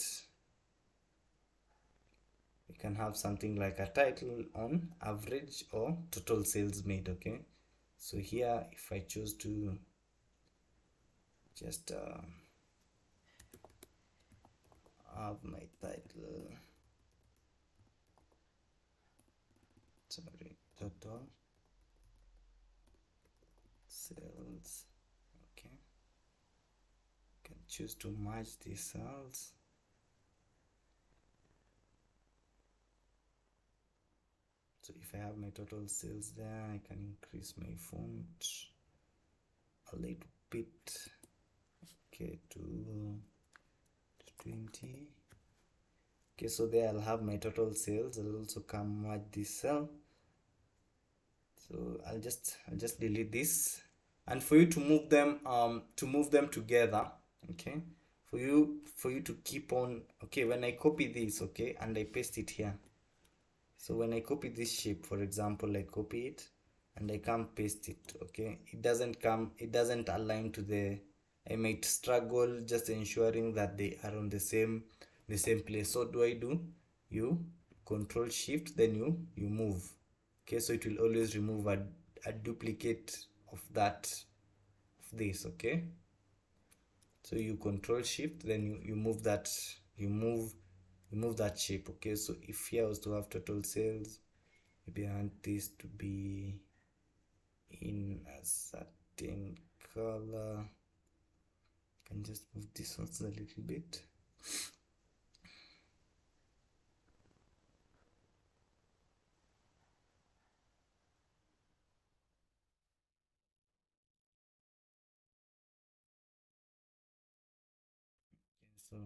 you can have something like a title on average or total sales made. Okay, so here if I choose to just have my title, sorry, total sales. Okay, can choose to merge these cells. So if I have my total sales there, I can increase my font a little bit. Okay, to 20. Okay, so there I'll have my total sales. I'll also come merge this cell. So I'll just delete this, and for you to move them together. Okay, for you to keep on. Okay, when I copy this, okay, and I paste it here. So when I copy this shape, for example, I copy it and I come paste it. Okay, it doesn't align to the I might struggle just ensuring that they are on the same place. So do I do? You control shift, then you move. Okay, so it will always remove a duplicate of this. Okay, so you control shift, then you move that, you move that shape. Okay, so if here I was to have total sales, maybe I want this to be in a certain color. I can just move this one a little bit. So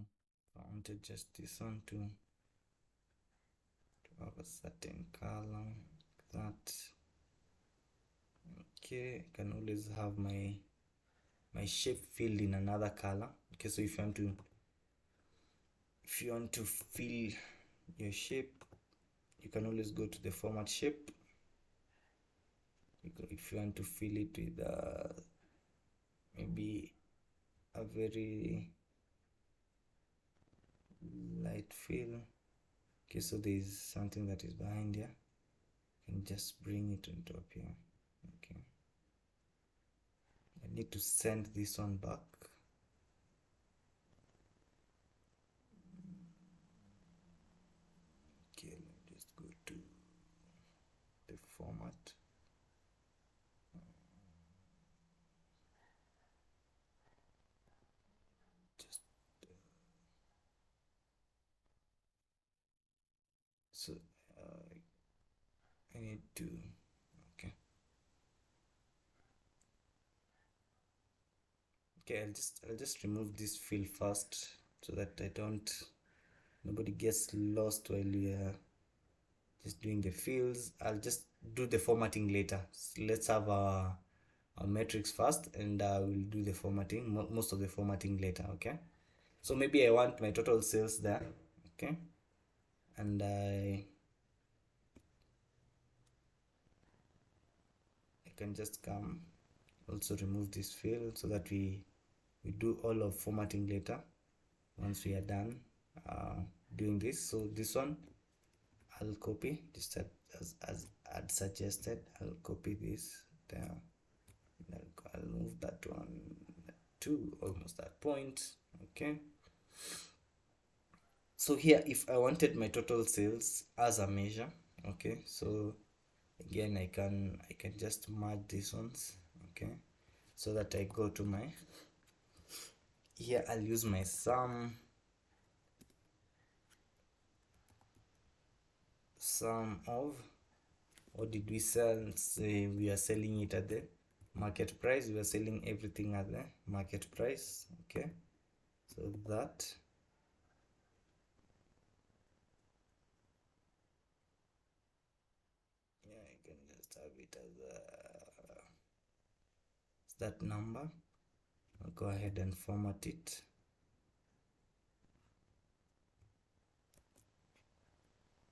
I wanted just this one to have a certain color like that. Okay, I can always have my shape filled in another color. Okay, so if you want to fill your shape, you can always go to the format shape. If you want to fill it with maybe a very light fill. Okay, so there is something that is behind here. You can just bring it on top here. Okay, I need to send this one back. Okay, let me just go to the format. Just so I need to, okay. Okay, I'll just remove this fill first so that nobody gets lost while we are just doing the fills. I'll just do the formatting later. So let's have our metrics first, and we'll do the formatting, most of the formatting later. Okay, so maybe I want my total sales there. Okay, and I can just come also remove this fill so that we do all of formatting later once we are done doing this. So this one I'll copy just as I'd suggested. I'll copy this there. I'll move that one to almost that point. Okay, so here if I wanted my total sales as a measure, okay, so again I can just merge these ones. Okay, so that I go to my, here I'll use my sum of, what did we sell? Say we are selling it at the market price. We are selling everything at the market price. Okay, so that, yeah, I can just have it as that number. I'll go ahead and format it.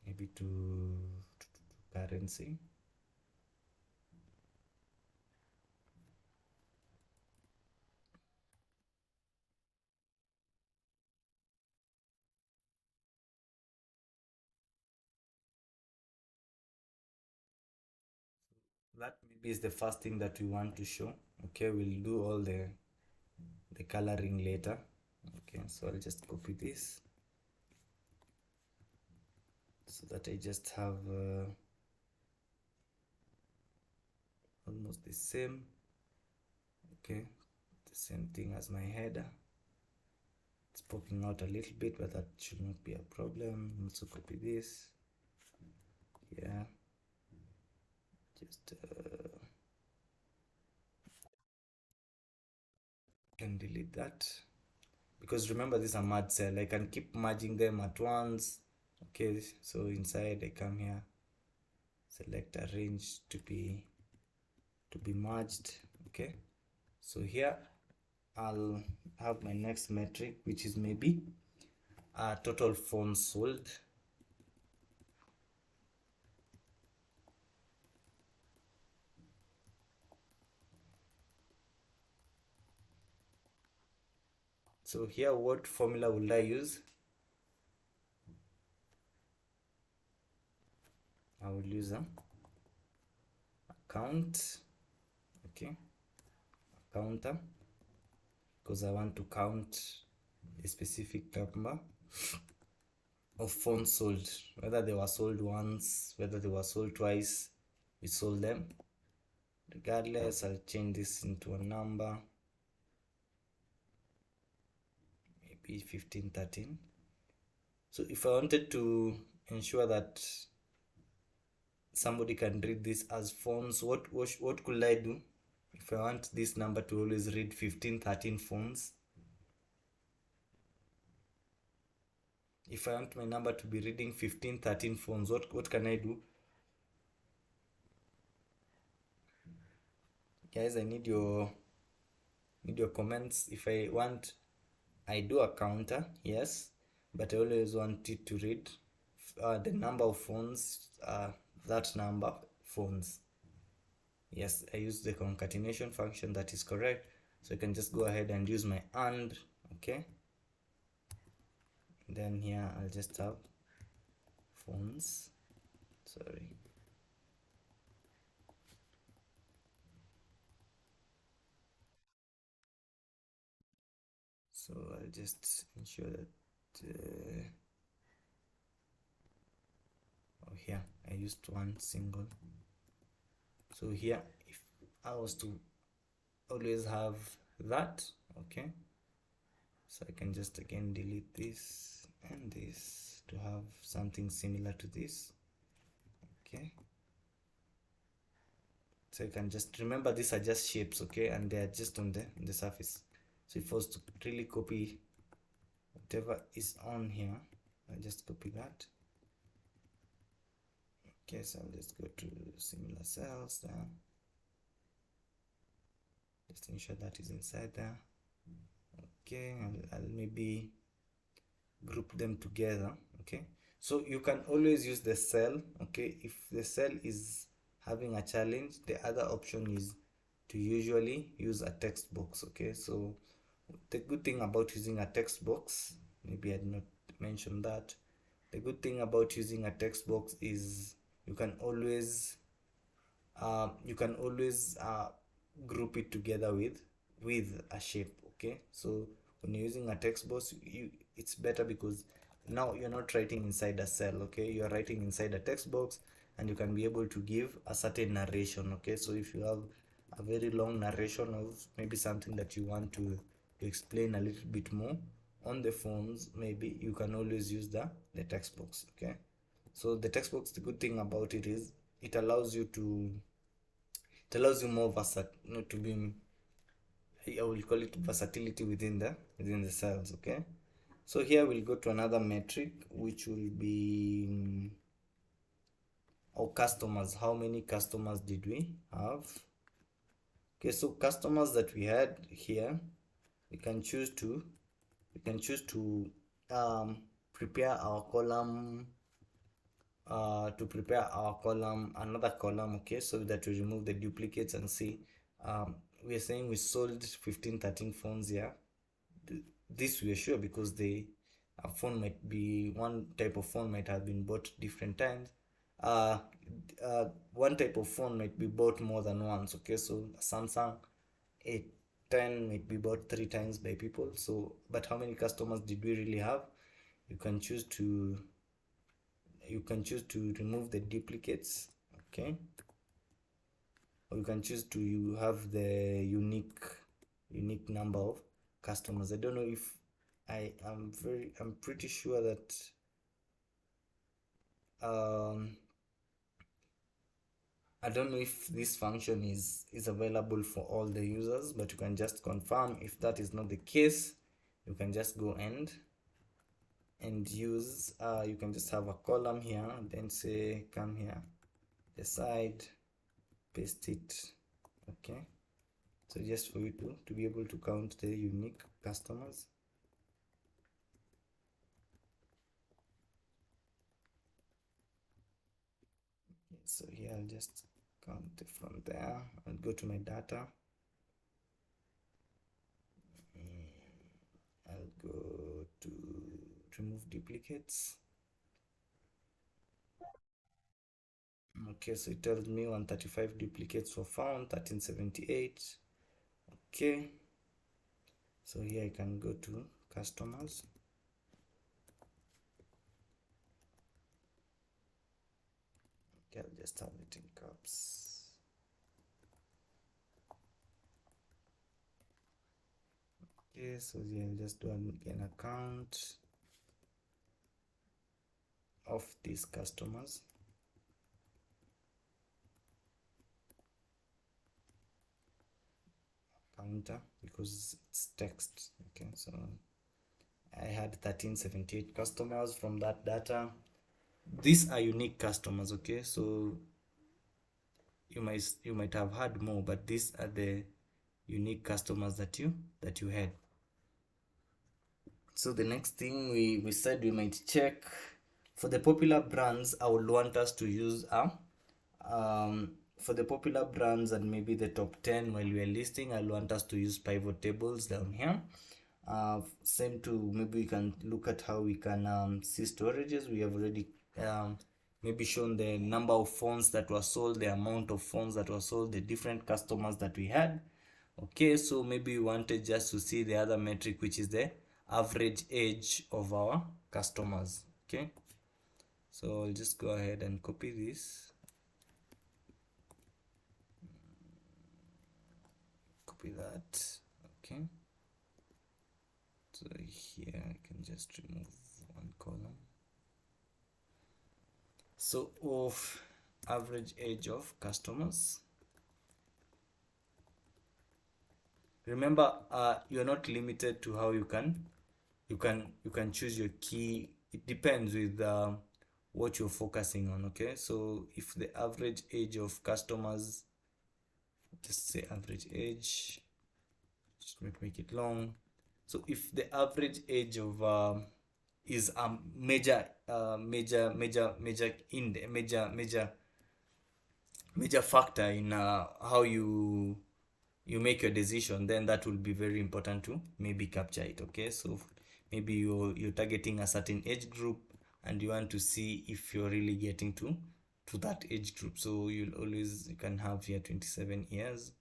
Maybe to currency. That maybe is the first thing that we want to show. Okay, we'll do all the coloring later. Okay, so I'll just copy this so that I just have almost the same. Okay, the same thing as my header. It's popping out a little bit, but that should not be a problem. Also copy this. Yeah, just can delete that, because remember this is a merge cell. I can keep merging them at once. Okay, so inside I come here, select arrange to be merged. Okay, so here I'll have my next metric, which is maybe total phones sold. So here, what formula will I use? I will use a count, okay, counter, because I want to count a specific number of phones sold, whether they were sold once, whether they were sold twice, we sold them. Regardless, I'll change this into a number, maybe 15, 13. So if I wanted to ensure that somebody can read this as phones, what could I do? If I want this number to always read 15, 13 phones, if I want my number to be reading 15, 13 phones, what can I do? Guys, I need your comments. If I do a counter, yes, but I always want it to read the number of phones, that number phones. Yes, I use the concatenation function, that is correct. So I can just go ahead and use my AND, okay. Then here I'll just have phones, sorry. So I'll just ensure that here I used one single. So here, if I was to always have that, okay, so I can just again delete this and this to have something similar to this, okay. So you can just remember these are just shapes, okay, and they are just on the surface. So if I was to really copy whatever is on here, I'll just copy that. Okay, so I'll just go to similar cells there. Just ensure that is inside there. Okay, I'll maybe group them together, okay. So you can always use the cell, okay. If the cell is having a challenge, the other option is to usually use a text box, okay. So the good thing about using a text box, maybe I did not mention that, the good thing about using a text box is you can always group it together with a shape, okay. So when you're using a text box, it's better because now you're not writing inside a cell, okay, you're writing inside a text box, and you can be able to give a certain narration, okay. So if you have a very long narration of maybe something that you want to explain a little bit more on the phones, maybe you can always use the text box, okay. So the text box, the good thing about it is it allows you more to be, I will call it versatility within the cells, okay. So here we'll go to another metric, which will be our customers. How many customers did we have? Okay, so customers that we had here, we can choose to prepare our column, another column, okay, so that we remove the duplicates and see, we are saying we sold 15, 13 phones here. This we are sure because one type of phone might have been bought different times. One type of phone might be bought more than once, okay. So Samsung A10 might be bought 3 times by people. So but how many customers did we really have? You can choose to remove the duplicates, okay, or you can choose to have the unique number of customers. I don't know if I'm pretty sure that I don't know if this function is available for all the users, but you can just confirm. If that is not the case, you can just go and use, you can just have a column here, then say come here, decide, paste it, okay. So just for you to be able to count the unique customers. So here I'll just count it from there. I'll go to my data. I'll remove duplicates. Okay, so it tells me 135 duplicates were found, 1378. Okay, so here I can go to customers. Okay, I'll just have it in caps. Okay, so here I'll just do an account of these customers. Counter, because it's text. Okay, so I had 1378 customers from that data. These are unique customers. Okay, so you might have had more, but these are the unique customers that you had. So the next thing we said we might check for the popular brands. I would want us to use for the popular brands and maybe the top 10 while we are listing, I'll want us to use pivot tables down here. Same to maybe we can look at how we can see storages. We have already maybe shown the number of phones that were sold, the amount of phones that were sold, the different customers that we had. Okay, so maybe we wanted just to see the other metric, which is the average age of our customers. Okay, so I'll just go ahead and copy this, copy that. Okay, so here I can just remove one column. So of average age of customers, remember you're not limited to how you can choose your key. It depends with what you're focusing on. Okay, so if the average age of customers, just say average age, just make it long. So if the average age of is a major factor in how you make your decision, then that will be very important to maybe capture it. Okay, so maybe you're targeting a certain age group and you want to see if you're really getting to that age group. So you can have here 27 years,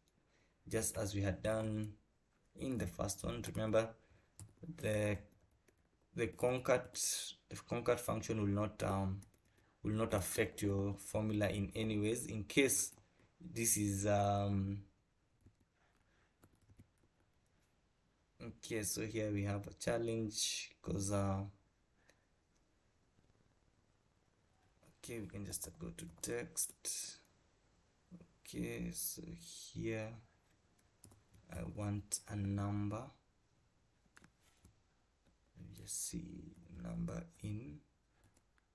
just as we had done in the first one. Remember, the concat function will not affect your formula in any ways. In case this is okay, so here we have a challenge because okay, we can just go to text. Okay, so here I want a number. Let me just see number in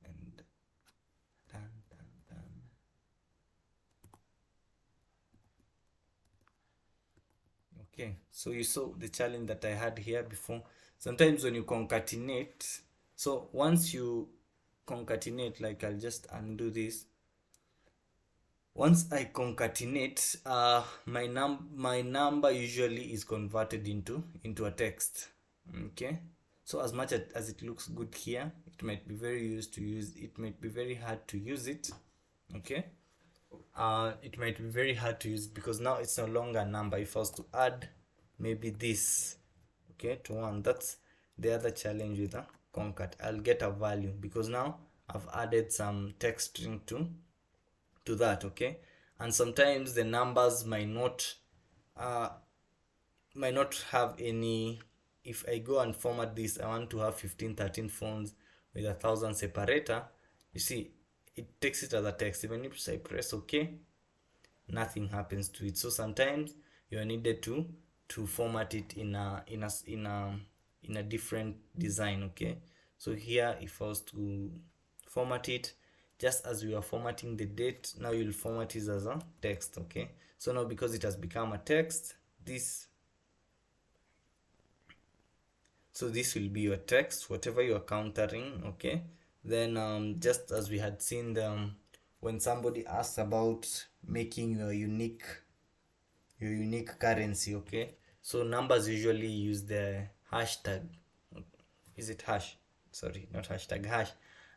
and done. Okay, so you saw the challenge that I had here before. Sometimes when you concatenate, so once you concatenate, like I'll just undo this. Once I concatenate, my number usually is converted into a text. Okay, so as much as it looks good here, it might be it might be very hard to use it. Okay, it might be very hard to use because now it's no longer a number. If I was to add maybe this, okay, to 1, that's the other challenge with a concat. I'll get a value because now I've added some text string to that. Okay, and sometimes the numbers might not have any. If I go and format this, I want to have 15 13 phones with 1,000 separator. You see, it takes it as a text. Even if I press OK, nothing happens to it. So sometimes you are needed to format it in a different design. Okay, so here if I was to format it just as we are formatting the date, now you'll format it as a text. Okay, so now because it has become a text, this will be your text, whatever you are countering. Okay, then just as we had seen them when somebody asks about making your unique currency. Okay, so numbers usually use the hashtag. Is it hash? sorry, not hashtag, hash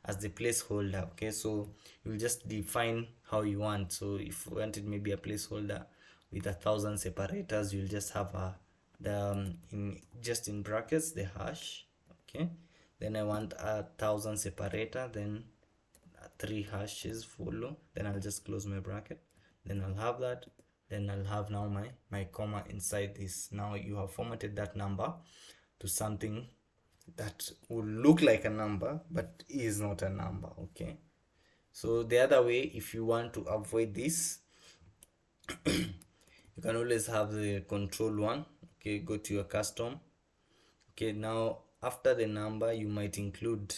as the placeholder. Okay, so you'll just define how you want. So if you wanted maybe a placeholder with 1,000 separators, you'll just have in brackets the hash. Okay, then I want 1,000 separator, then 3 hashes follow, then I'll just close my bracket, then I'll have that, then I'll have now my comma inside this. Now you have formatted that number to something that will look like a number but is not a number. Okay, so the other way, if you want to avoid this, you can always have the control one. Okay, go to your custom. Okay, now after the number you might include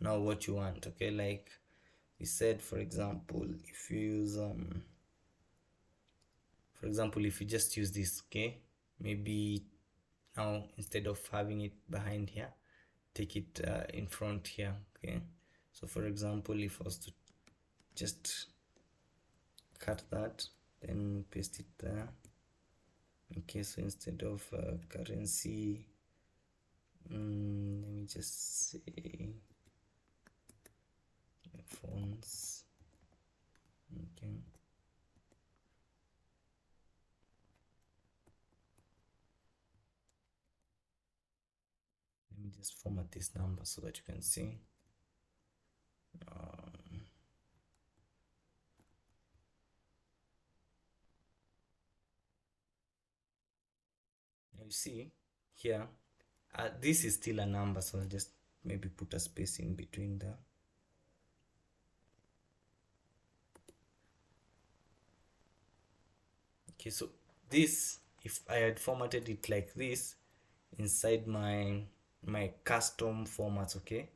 now what you want. Okay, like we said, for example, if you use for example, if you just use this, okay, maybe now instead of having it behind here, take it in front here. Okay, so for example, if I was to just cut that, then paste it there. Okay, so instead of currency, let me just say fonts. Okay, let me just format this number so that you can see. You see here, this is still a number, so I'll just maybe put a space in between there. Okay, so this, if I had formatted it like this inside my custom formats, okay,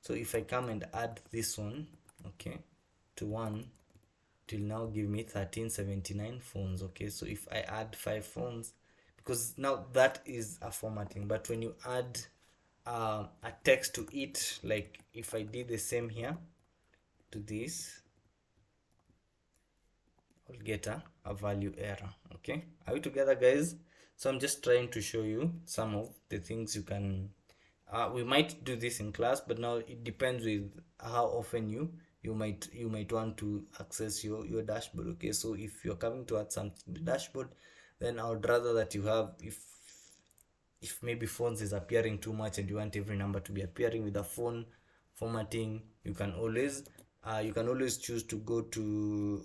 so if I come and add this one, okay, to 1, it will now give me 1379 phones. Okay, so if I add 5 phones, because now that is a formatting, but when you add a text to it, like if I did the same here to this, I'll get a value error. Okay, are we together, guys? So I'm just trying to show you some of the things you can we might do this in class, but now it depends with how often you might want to access your dashboard. Okay, so if you're coming to add something to the dashboard, then I would rather that you have, if maybe phones is appearing too much and you want every number to be appearing with a phone formatting, you can always choose to go to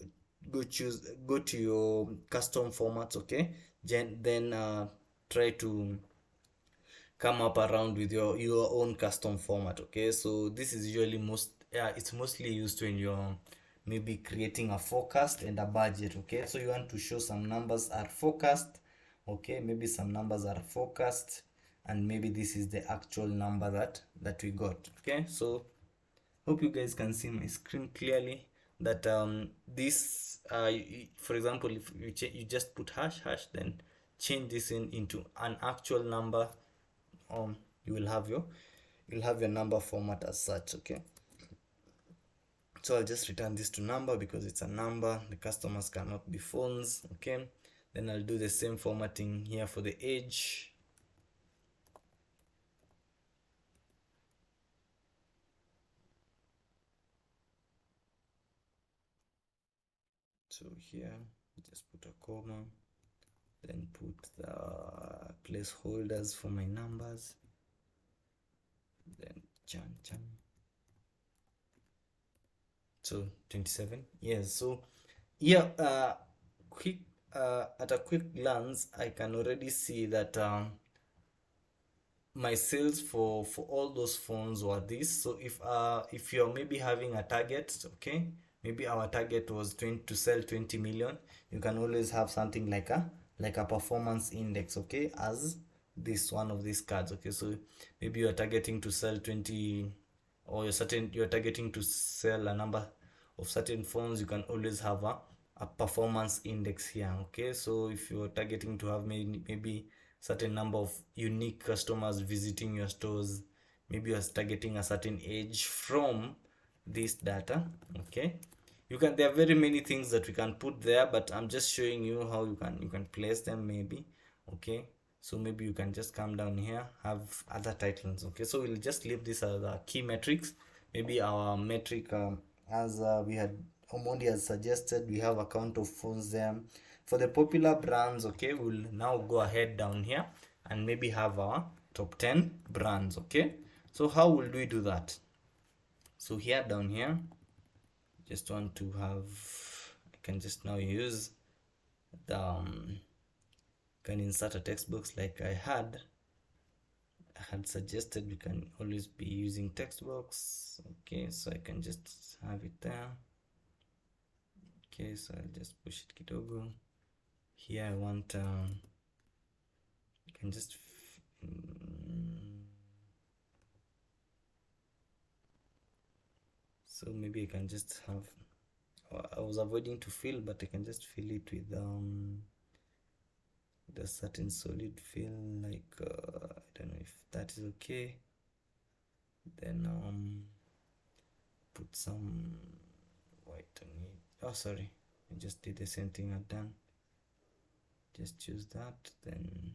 your custom formats. Okay, then try to come up around with your own custom format. Okay, so this is usually it's mostly used when you're maybe creating a forecast and a budget. Okay, so you want to show some numbers are forecast. Okay, maybe some numbers are forecast and maybe this is the actual number that we got. Okay, so hope you guys can see my screen clearly, that this for example, if you just put hash, then change this into an actual number, you will have your number format as such. Okay, so I'll just return this to number because it's a number, the customers cannot be phones. Okay, then I'll do the same formatting here for the age. So here just put a comma, then put the placeholders for my numbers, then chan. So 27. Yes, so yeah, quick at a quick glance I can already see that my sales for all those phones were this. So if you're maybe having a target, okay, maybe our target was to sell 20 million, you can always have something like a performance index, okay, as this one of these cards. Okay, so maybe you're targeting to sell 20, or you're targeting to sell a number of certain phones, you can always have a performance index here. Okay, so if you're targeting to have maybe certain number of unique customers visiting your stores, maybe you're targeting a certain age from this data. Okay, there are very many things that we can put there, but I'm just showing you how you can place them maybe. Okay, So maybe you can just come down here, have other titles. Okay, so we'll just leave this as a key metrics. Maybe our metric, as we had Omondi has suggested, we have a count of phones there for the popular brands. Okay, we'll now go ahead down here and maybe have our top 10 brands. Okay, so how will we do that? So here down here, just want to have, I can just now use the can insert a text box like I had suggested. We can always be using text box. Okay, so I can just have it there. Okay, so I'll just push it kidogo. Here I want I can just so maybe I can just have, I was avoiding to fill, but I can just fill it with the certain solid fill, like I don't know if that is okay. Then put some white on it. Oh, sorry, I just did the same thing I've done. Just choose that, then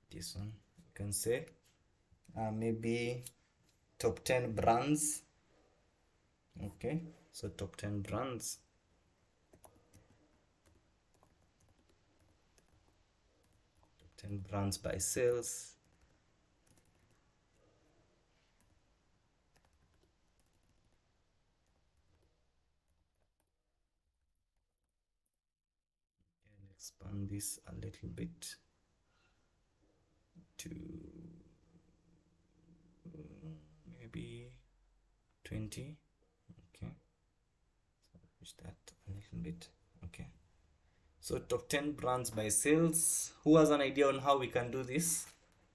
this one you can say maybe top 10 brands. Okay, so top 10 brands. Top 10 brands by sales. And expand this a little bit to maybe 20. Okay, so push that a little bit. Okay, so top 10 brands by sales. Who has an idea on how we can do this?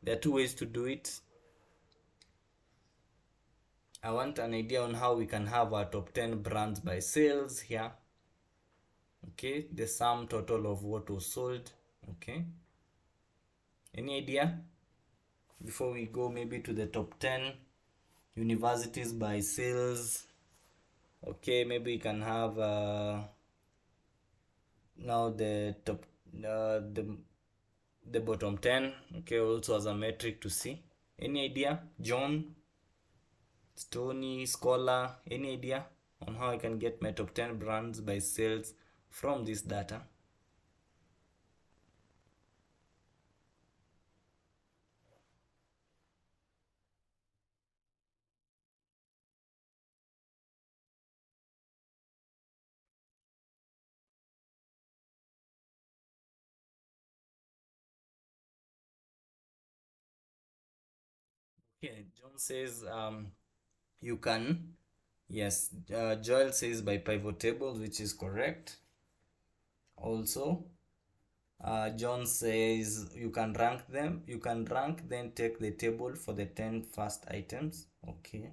There are two ways to do it. I want an idea on how we can have our top 10 brands by sales here. Okay, the sum total of what was sold. Okay, any idea before we go maybe to the top 10 universities by sales? Okay, maybe we can have now the top the bottom 10. Okay, also as a metric to see. Any idea? John, Stony, Scholar, any idea on how I can get my top 10 brands by sales from this data? Okay, John says you can. Yes, Joel says by pivot tables, which is correct. Also, John says you can rank them. You can rank, then take the table for the 10 first items. Okay.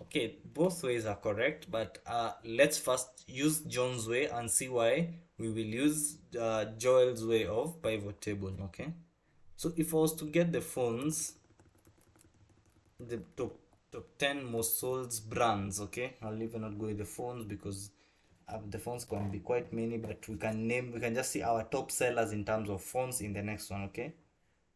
Okay, both ways are correct, but let's first use John's way and see why we will use Joel's way of pivot table. Okay, so if I was to get the phones, the top 10 most sold brands. Okay, I'll even not go with the phones because the phones can be quite many, but we can just see our top sellers in terms of phones in the next one. Okay,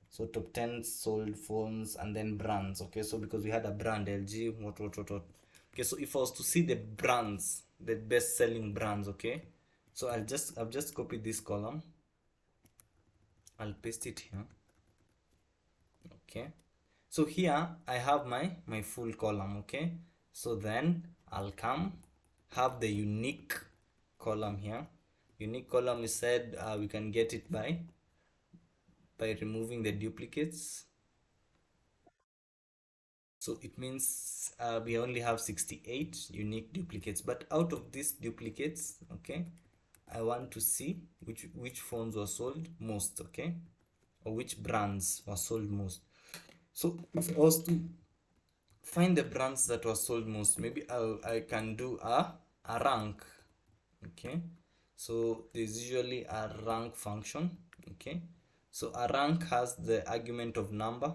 so top 10 sold phones and then brands. Okay, so because we had a brand LG, what. Okay, so if I was to see the brands, the best selling brands. Okay, so I've just copied this column, I'll paste it here. Okay, so here I have my full column. Okay, so then I'll come have the unique column here. Unique column is said we can get it by removing the duplicates. So it means we only have 68 unique duplicates, but out of these duplicates, okay, I want to see which phones were sold most. Okay, or which brands were sold most. So if I was to find the brands that were sold most, maybe I can do a rank. Okay, so there's usually a rank function. Okay, so a rank has the argument of number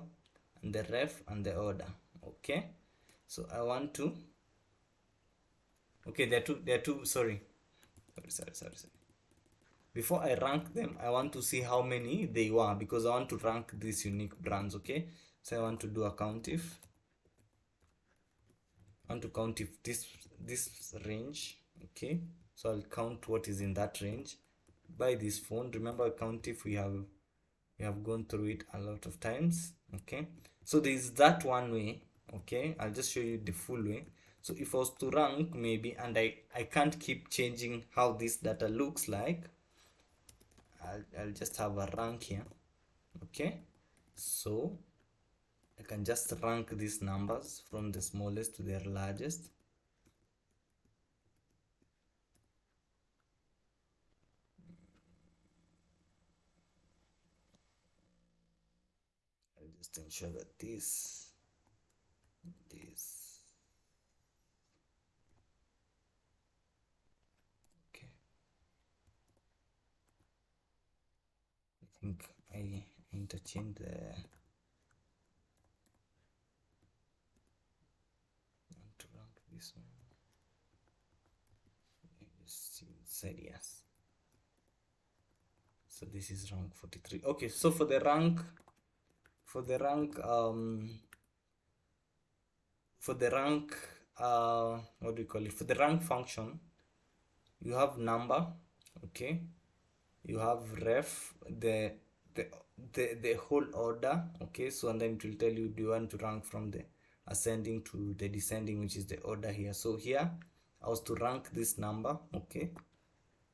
and the ref and the order. Okay, so I want to, okay, there are two sorry. before I rank them, I want to see how many they were, because I want to rank these unique brands. Okay, so I want to do a count if. I want to count if this range. Okay, so I'll count what is in that range. Buy this phone. Remember, count if we have gone through it a lot of times. Okay, so there is that one way. Okay, I'll just show you the full way. So if I was to rank maybe, and I can't keep changing how this data looks like, I'll just have a rank here. Okay, so I can just rank these numbers from the smallest to their largest. I'll just ensure that this okay. I think I interchanged the to rank this one. Just inside, yes. So this is rank 43. Okay, so for the rank for the rank what do you call it, for the rank function, you have number. Okay, you have ref, the whole order. Okay, so and then it will tell you, do you want to rank from the ascending to the descending, which is the order here. So here I was to rank this number. Okay,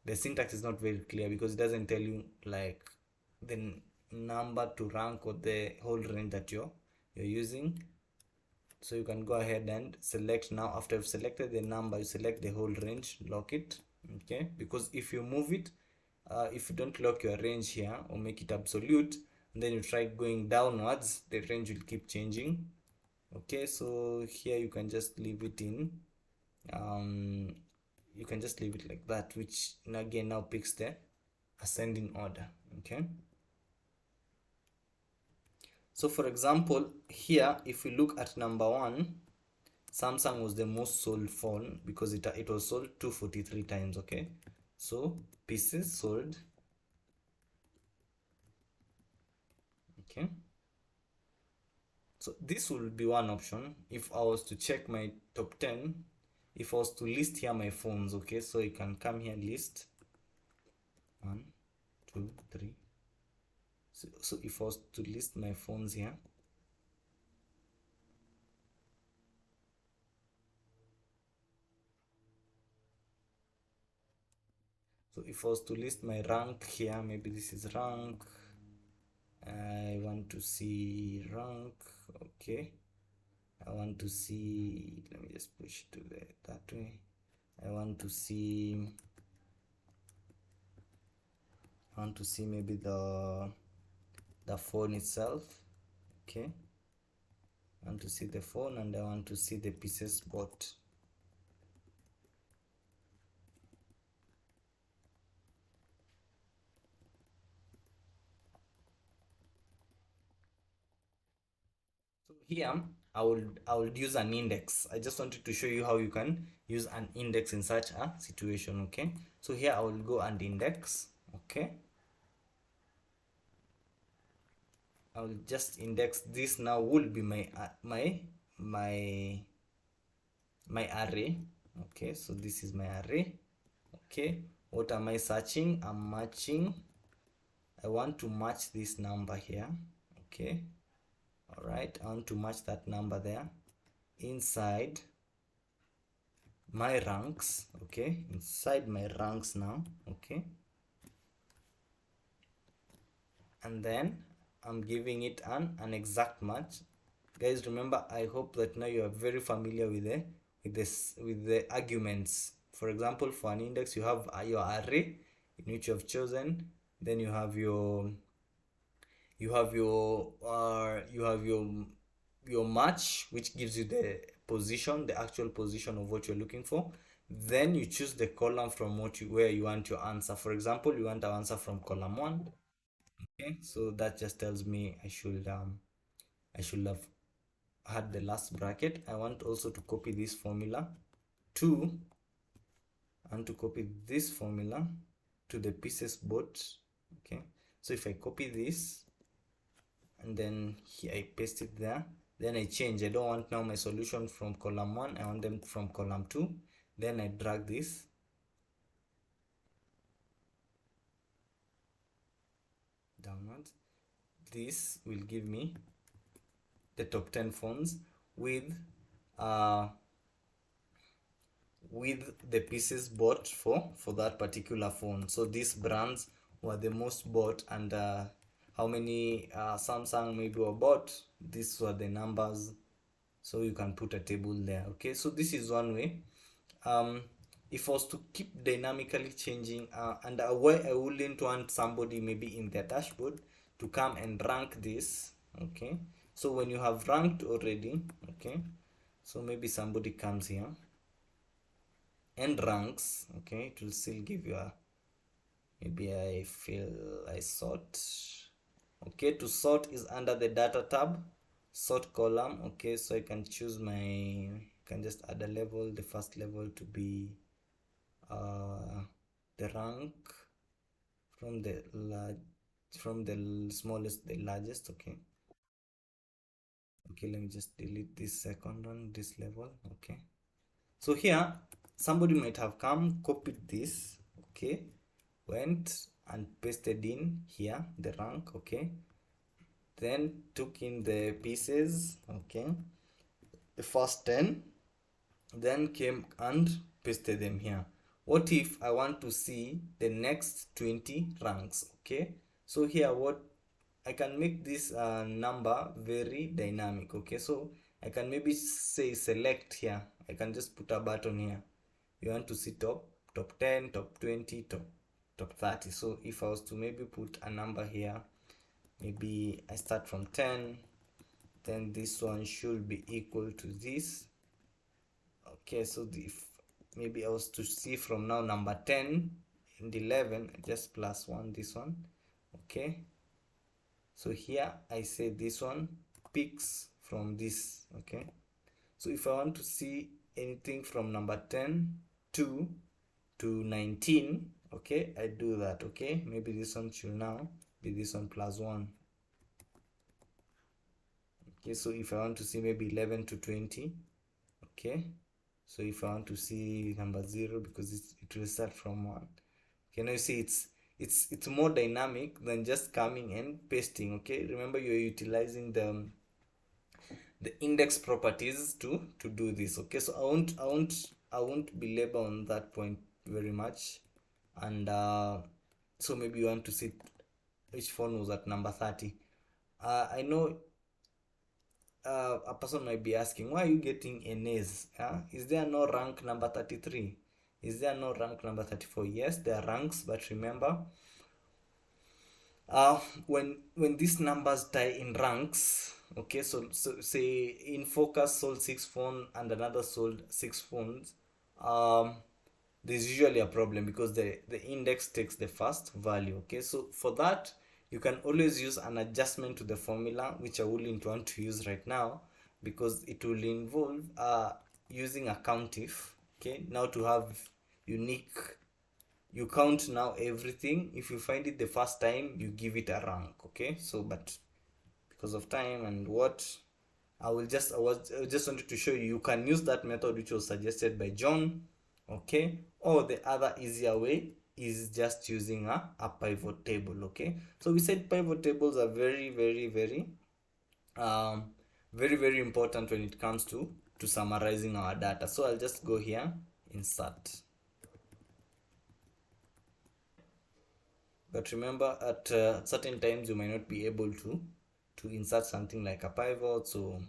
the syntax is not very clear because it doesn't tell you like the number to rank or the whole range that you're using. So you can go ahead and select. Now after you've selected the number, you select the whole range, lock it. Okay, because if you move it, if you don't lock your range here or make it absolute, and then you try going downwards, the range will keep changing. Okay, so here you can just leave it in you can just leave it like that, which again now picks the ascending order. Okay, so for example here, if we look at number 1, Samsung was the most sold phone because it was sold 243 times. Okay, so pieces sold. Okay, so this will be one option. If I was to check my top 10, if I was to list here my phones. Okay, so you can come here, list 1 2 3. So if I was to list my phones here, so if I was to list my rank here, maybe this is rank, I want to see rank. Okay, I want to see, let me just push it to that way. I want to see maybe the phone itself. Okay, I want to see the phone, and I want to see the pieces bought. So here I would use an index. I just wanted to show you how you can use an index in such a situation. Okay, so here I will go and index. Okay, I will just index this. Now will be my array. Okay, so this is my array. Okay, what am I searching? I'm matching. I want to match this number here. Okay, all right, I want to match that number there inside my ranks. Okay, inside my ranks now. Okay, and then I'm giving it an exact match. Guys, remember, I hope that now you are very familiar with the arguments. For example, for an index, you have your array in which you have chosen, then you have your match, which gives you the position, the actual position of what you're looking for. Then you choose the column from where you want your answer. For example, you want an answer from column 1. Okay, so that just tells me I should have had the last bracket. I want also to copy this formula to to the pieces bot. Okay, so if I copy this and then here I paste it there, then I change. I don't want now my solution from column 1, I want them from column 2. Then I drag this downwards. This will give me the top 10 phones with the pieces bought for that particular phone. So these brands were the most bought, and how many Samsung maybe were bought, these were the numbers. So you can put a table there. Okay, so this is one way. If I was to keep dynamically changing, and where I wouldn't want somebody maybe in their dashboard to come and rank this. Okay, so when you have ranked already, okay, so maybe somebody comes here and ranks. Okay, it will still give you a, maybe I feel I sort. Okay, to sort is under the data tab, sort column. Okay, so I can choose my, can just add a level, the first level to be the rank from the smallest to the largest. Okay, let me just delete this second one, this level. Okay, so here somebody might have come, copied this, okay, went and pasted in here the rank, okay, then took in the pieces, okay, the first 10, then came and pasted them here. What if I want to see the next 20 ranks? Okay, so here what I can make this number very dynamic. Okay, so I can maybe say select here. I can just put a button here. You want to see top 10, top 20, top 30. So if I was to maybe put a number here, maybe I start from 10, then this one should be equal to this. Okay, so if maybe I was to see from now number 10 and 11, just plus 1 this one. Okay, so here I say this one picks from this. Okay, so if I want to see anything from number 10 to 19, okay, I do that. Okay, maybe this one should now be this one plus 1. Okay, so if I want to see maybe 11 to 20, okay, so if I want to see number 0, because it will start from 1. Okay, now you see it's more dynamic than just coming and pasting. Okay, remember you're utilizing the index properties to do this. Okay, so I won't belabor on that point very much. And so maybe you want to see which phone was at number 30. I know a person might be asking, why are you getting an A's? Is there no rank number 33? Is there no rank number 34? Yes, there are ranks, but remember, when these numbers tie in ranks, okay, so say in focus sold 6 phones and another sold 6 phones, there's usually a problem because the index takes the first value. Okay, so for that you can always use an adjustment to the formula, which I wouldn't want to use right now because it will involve using a countif. Okay, now to have unique, you count now everything. If you find it the first time, you give it a rank. Okay, so but because of time and what, I just wanted to show you, you can use that method which was suggested by John. Okay, or the other easier way is just using a pivot table. Okay, so we said pivot tables are very very important when it comes to summarizing our data. So I'll just go here, insert. But remember, at certain times you might not be able to insert something like a pivot, so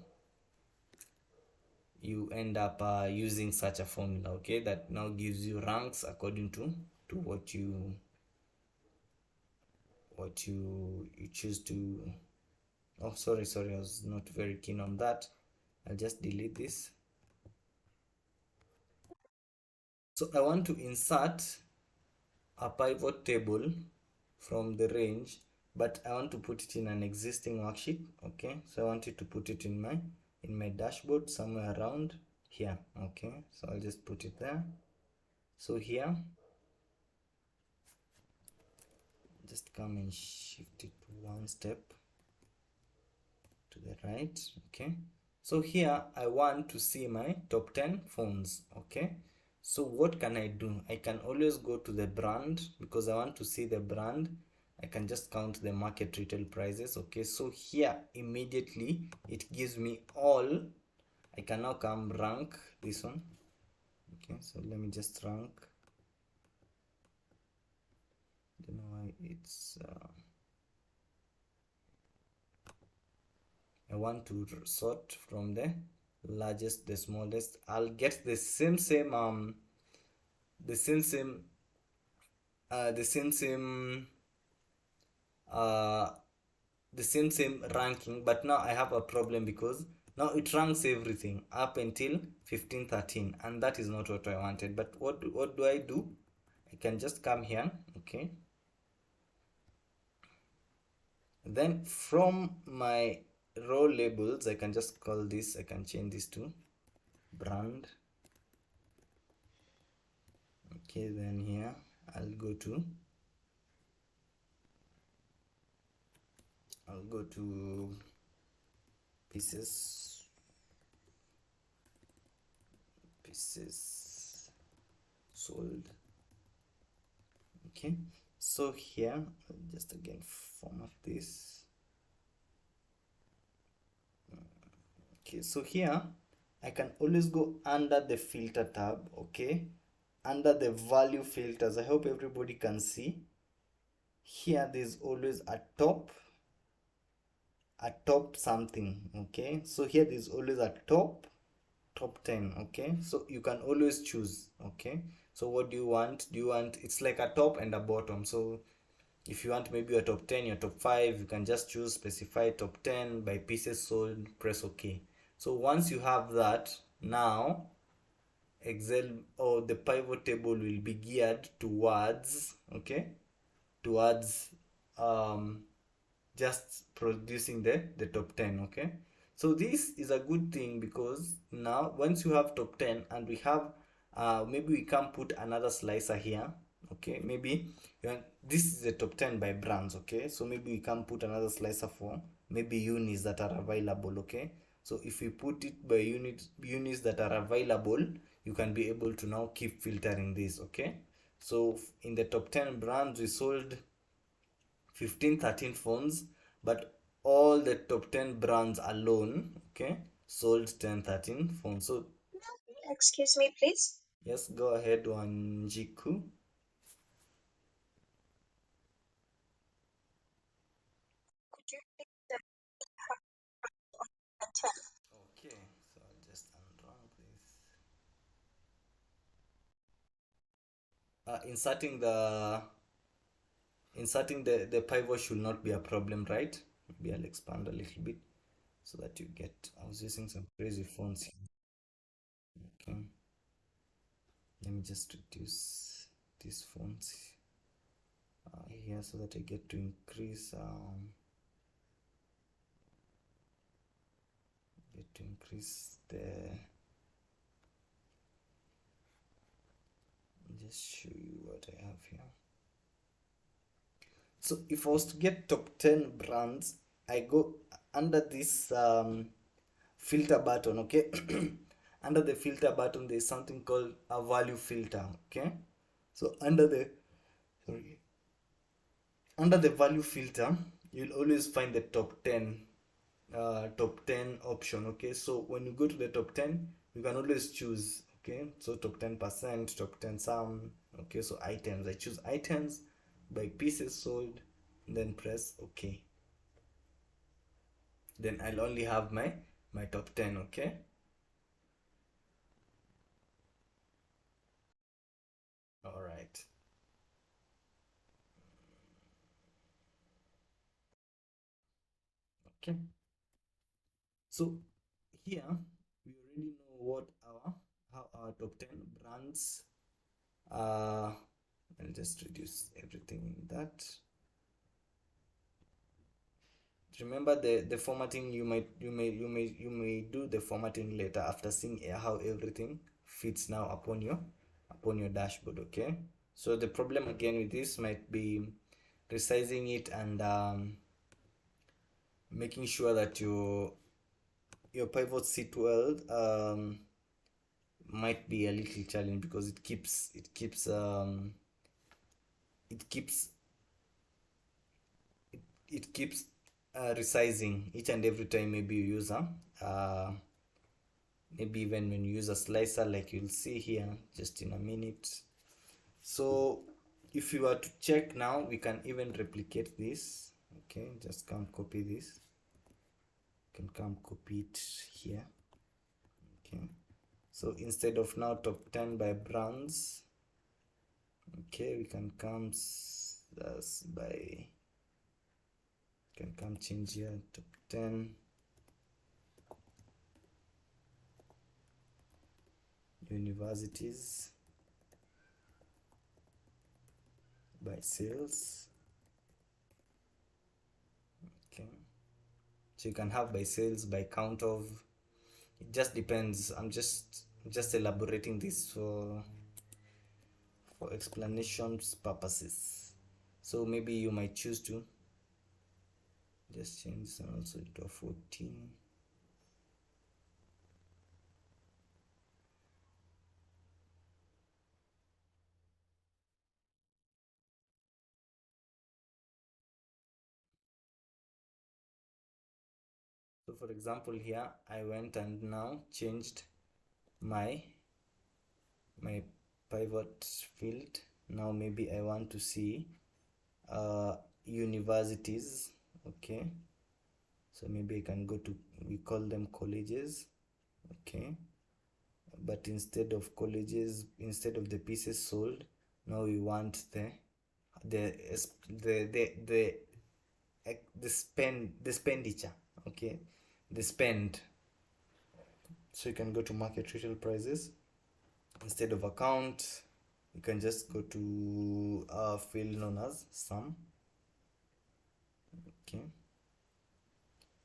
you end up using such a formula. Okay, that now gives you ranks according to what you choose to. Oh, sorry, I was not very keen on that. I'll just delete this. So I want to insert a pivot table from the range, but I want to put it in an existing worksheet. Okay, so I wanted to put it in my dashboard somewhere around here. Okay, so I'll just put it there. So here just come and shift it one step to the right. Okay, so here I want to see my top 10 phones. Okay, so what can I do? I can always go to the brand because I want to see the brand. I can just count the market retail prices. Okay, so here immediately it gives me all. I can now come rank this one. Okay, so let me just rank. Don't know why it's I want to sort from the largest the smallest. I'll get the same the same the same uh the same ranking, but now I have a problem because now it ranks everything up until 1513, and that is not what I wanted. But what do I do? I can just come here. Okay, then from my row labels I can just call this, I can change this to brand. Okay, then here I'll go to pieces sold. Okay, so here I'll just again format this. Okay, so here I can always go under the filter tab. Okay, under the value filters, I hope everybody can see here there's always a top something. Okay, so here there's always a top 10. Okay, so you can always choose. Okay, so what do you want? It's like a top and a bottom. So if you want maybe your top 10, your top 5, you can just choose specify top 10 by pieces sold, press OK. So once you have that, now Excel or the pivot table will be geared towards, okay, towards just producing the top 10. Okay, so this is a good thing because now once you have top 10 and we have maybe we can put another slicer here. Okay, maybe this is the top 10 by brands. Okay, so maybe we can put another slicer for maybe units that are available. Okay, so if we put it by units that are available, you can be able to now keep filtering this. Okay, so in the top 10 brands we sold 1513 phones, but all the top 10 brands alone, okay, sold 1013 phones. So excuse me, please. Yes, go ahead, Wanjiku. Could you please attend? Okay, so I'll just unrank this. Inserting the pivot should not be a problem, right? Maybe I'll expand a little bit so that you get. I was using some crazy fonts here. Okay, let me just reduce these fonts here so that I get to increase the just show you what I have here. So if I was to get top 10 brands, I go under this filter button. Okay, under the filter button there's something called a value filter. Okay, so under the value filter you'll always find the top 10 option. Okay, so when you go to the top 10 you can always choose. Okay, so top 10%, top 10 sum. Okay, so items, I choose items by pieces sold, then press OK. Then I'll only have my top 10. Okay, all right. Okay, so here we already know what how our top 10 brands I'll just reduce everything in that. Remember the formatting, you may do the formatting later after seeing how everything fits now upon your dashboard. Okay, so the problem again with this might be resizing it and making sure that your pivot sit well might be a little challenge, because it keeps resizing each and every time. Maybe you use maybe even when you use a slicer, like you'll see here just in a minute. So if you are to check now, we can even replicate this. Okay, just come copy this, you can come copy it here. Okay, so instead of now top 10 by brands, okay, we can come by, can come change here top 10 universities by sales. Okay, so you can have by sales, by count of, it just depends. I'm just elaborating this for explanations purposes. So maybe you might choose to just change this and also to 14. So for example, here I went and now changed my pivot field. Now maybe I want to see universities. Okay, so maybe I can go to, we call them colleges. Okay, but instead of colleges, instead of the pieces sold, now we want the expenditure. Okay, the spend. So you can go to market retail prices. Instead of account, you can just go to a field known as sum. Okay,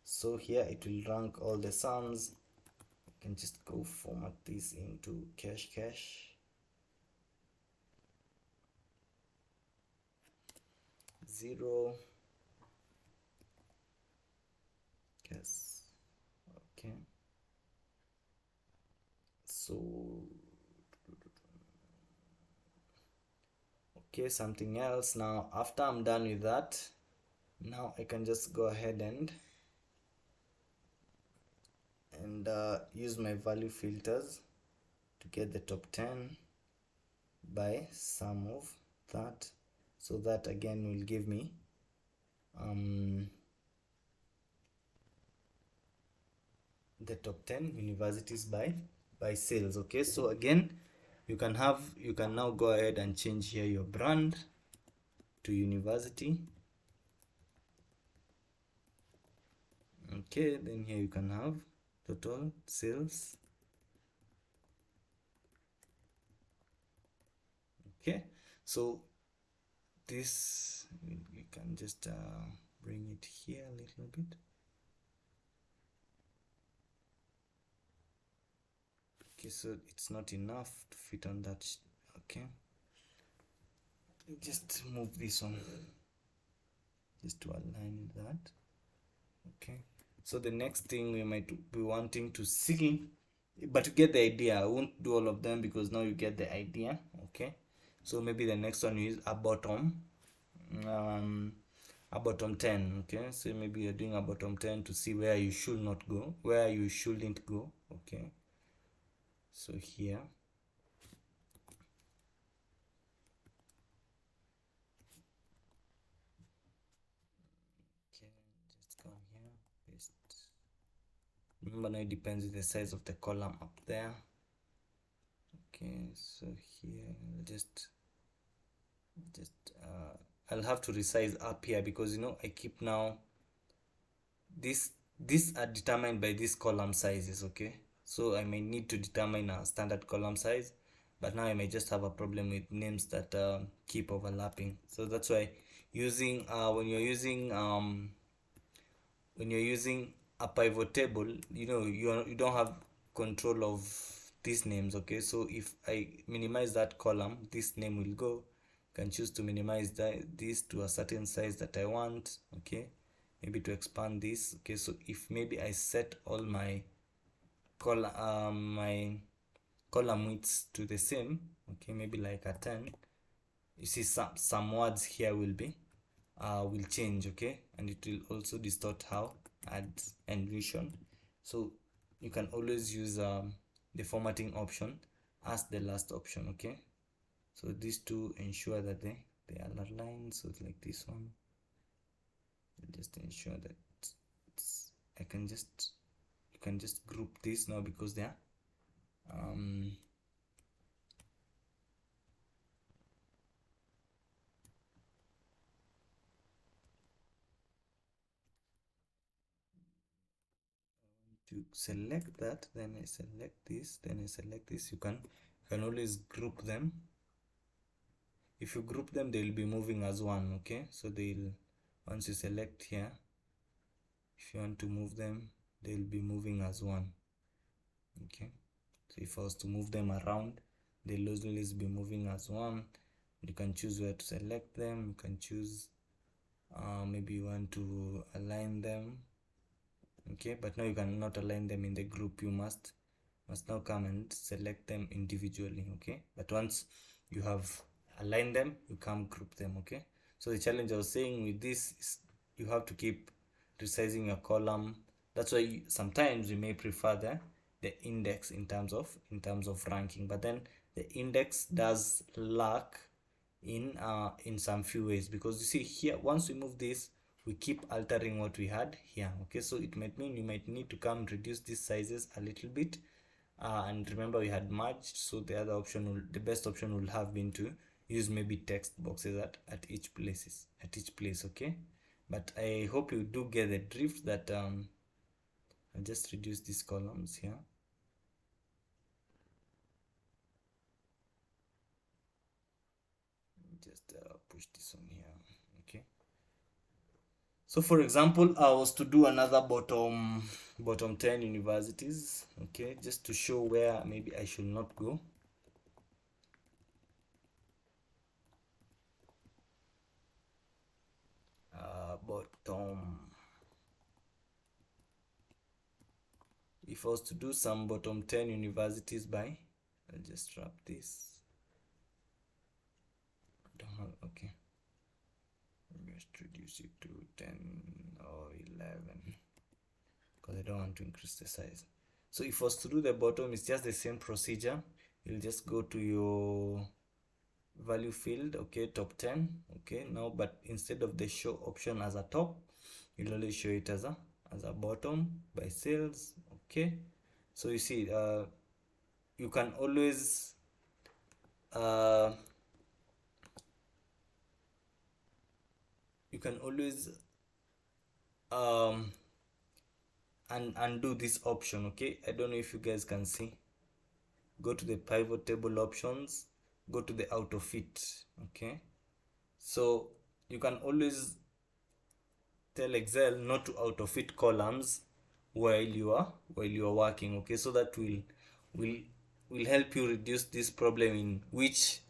so here it will rank all the sums. You can just go format this into cash 0. Yes. Okay, so okay, something else. Now after I'm done with that, now I can just go ahead and use my value filters to get the top 10 by sum of that. So that again will give me the top 10 universities by sales. Okay, so again you can now go ahead and change here your brand to university. Okay, then here you can have total sales. Okay, so this, we can just bring it here a little bit. Okay, so it's not enough to fit on that. Okay, just move this one just to align that. Okay, so the next thing we might be wanting to see, but to get the idea, I won't do all of them because now you get the idea. Okay, so maybe the next one is a bottom 10. Okay, so maybe you're doing a bottom 10 to see where you should not go, where you shouldn't go. Okay, so here, okay, just come here, paste. Remember, now it depends on the size of the column up there. Okay, so here I'll have to resize up here because I keep now these are determined by these column sizes. Okay, so I may need to determine a standard column size, but now I may just have a problem with names that keep overlapping. So that's why using when you're using a pivot table, you don't have control of these names. Okay, so if I minimize that column, this name will go. You can choose to minimize this to a certain size that I want. Okay, maybe to expand this. Okay, so if maybe I set all my column widths to the same, okay, maybe like a 10, you see some words here will change, okay, and it will also distort how ads and vision. So you can always use the formatting option as the last option. Okay, so these two ensure that they are aligned. So it's like this one, just ensure that you can just group this now because they are to select that, then I select this, then I select this. You can always group them. If you group them, they will be moving as one. Okay, so they'll, once you select here, if you want to move them, they'll be moving as one. Okay, so if I was to move them around, they'll always be moving as one. You can choose where to select them. You can choose maybe you want to align them. Okay, but now you cannot align them in the group. You must now come and select them individually. Okay, but once you have aligned them, you can group them. Okay, so the challenge I was saying with this is you have to keep resizing your column. That's why sometimes you may prefer the index in terms of ranking, but then the index does lack in some few ways, because you see here, once we move this, we keep altering what we had here. Okay, so it might mean you might need to come reduce these sizes a little bit, and remember we had merged, so the best option will have been to use maybe text boxes at each place. Okay, but I hope you do get the drift that I'll just reduce these columns here. Just push this one here. Okay, so for example, I was to do another bottom 10 universities. Okay, just to show where maybe I should not go. If I was to do some bottom 10 universities by, I'll just wrap this. Okay, just reduce it to 10 or 11 because I don't want to increase the size. So if I was to do the bottom, it's just the same procedure. You'll just go to your value field, okay, top 10. Okay, now but instead of the show option as a top, you'll only show it as a bottom by sales. Okay, so you see you can always and undo this option. Okay, I don't know if you guys can see. Go to the pivot table options, go to the auto fit. Okay, so you can always tell Excel not to auto fit columns while you are working. Okay, so that will help you reduce this problem in which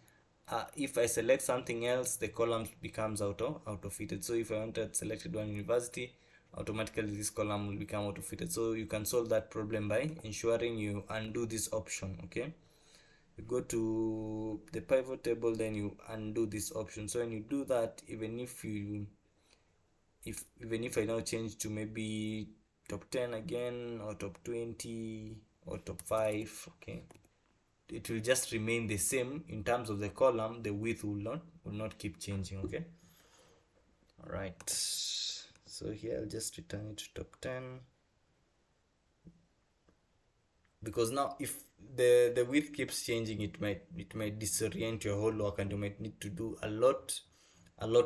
if I select something else, the columns becomes auto fitted. So if I wanted selected one university, automatically this column will become auto fitted. So you can solve that problem by ensuring you undo this option. Okay, you go to the pivot table, then you undo this option. So when you do that, even if I now change to maybe top 10 again, or top 20 or top 5, okay, it will just remain the same in terms of the column. The width will not keep changing. Okay, all right, so here I'll just return it to top 10, because now if the width keeps changing, it might disorient your whole work, and you might need to do a lot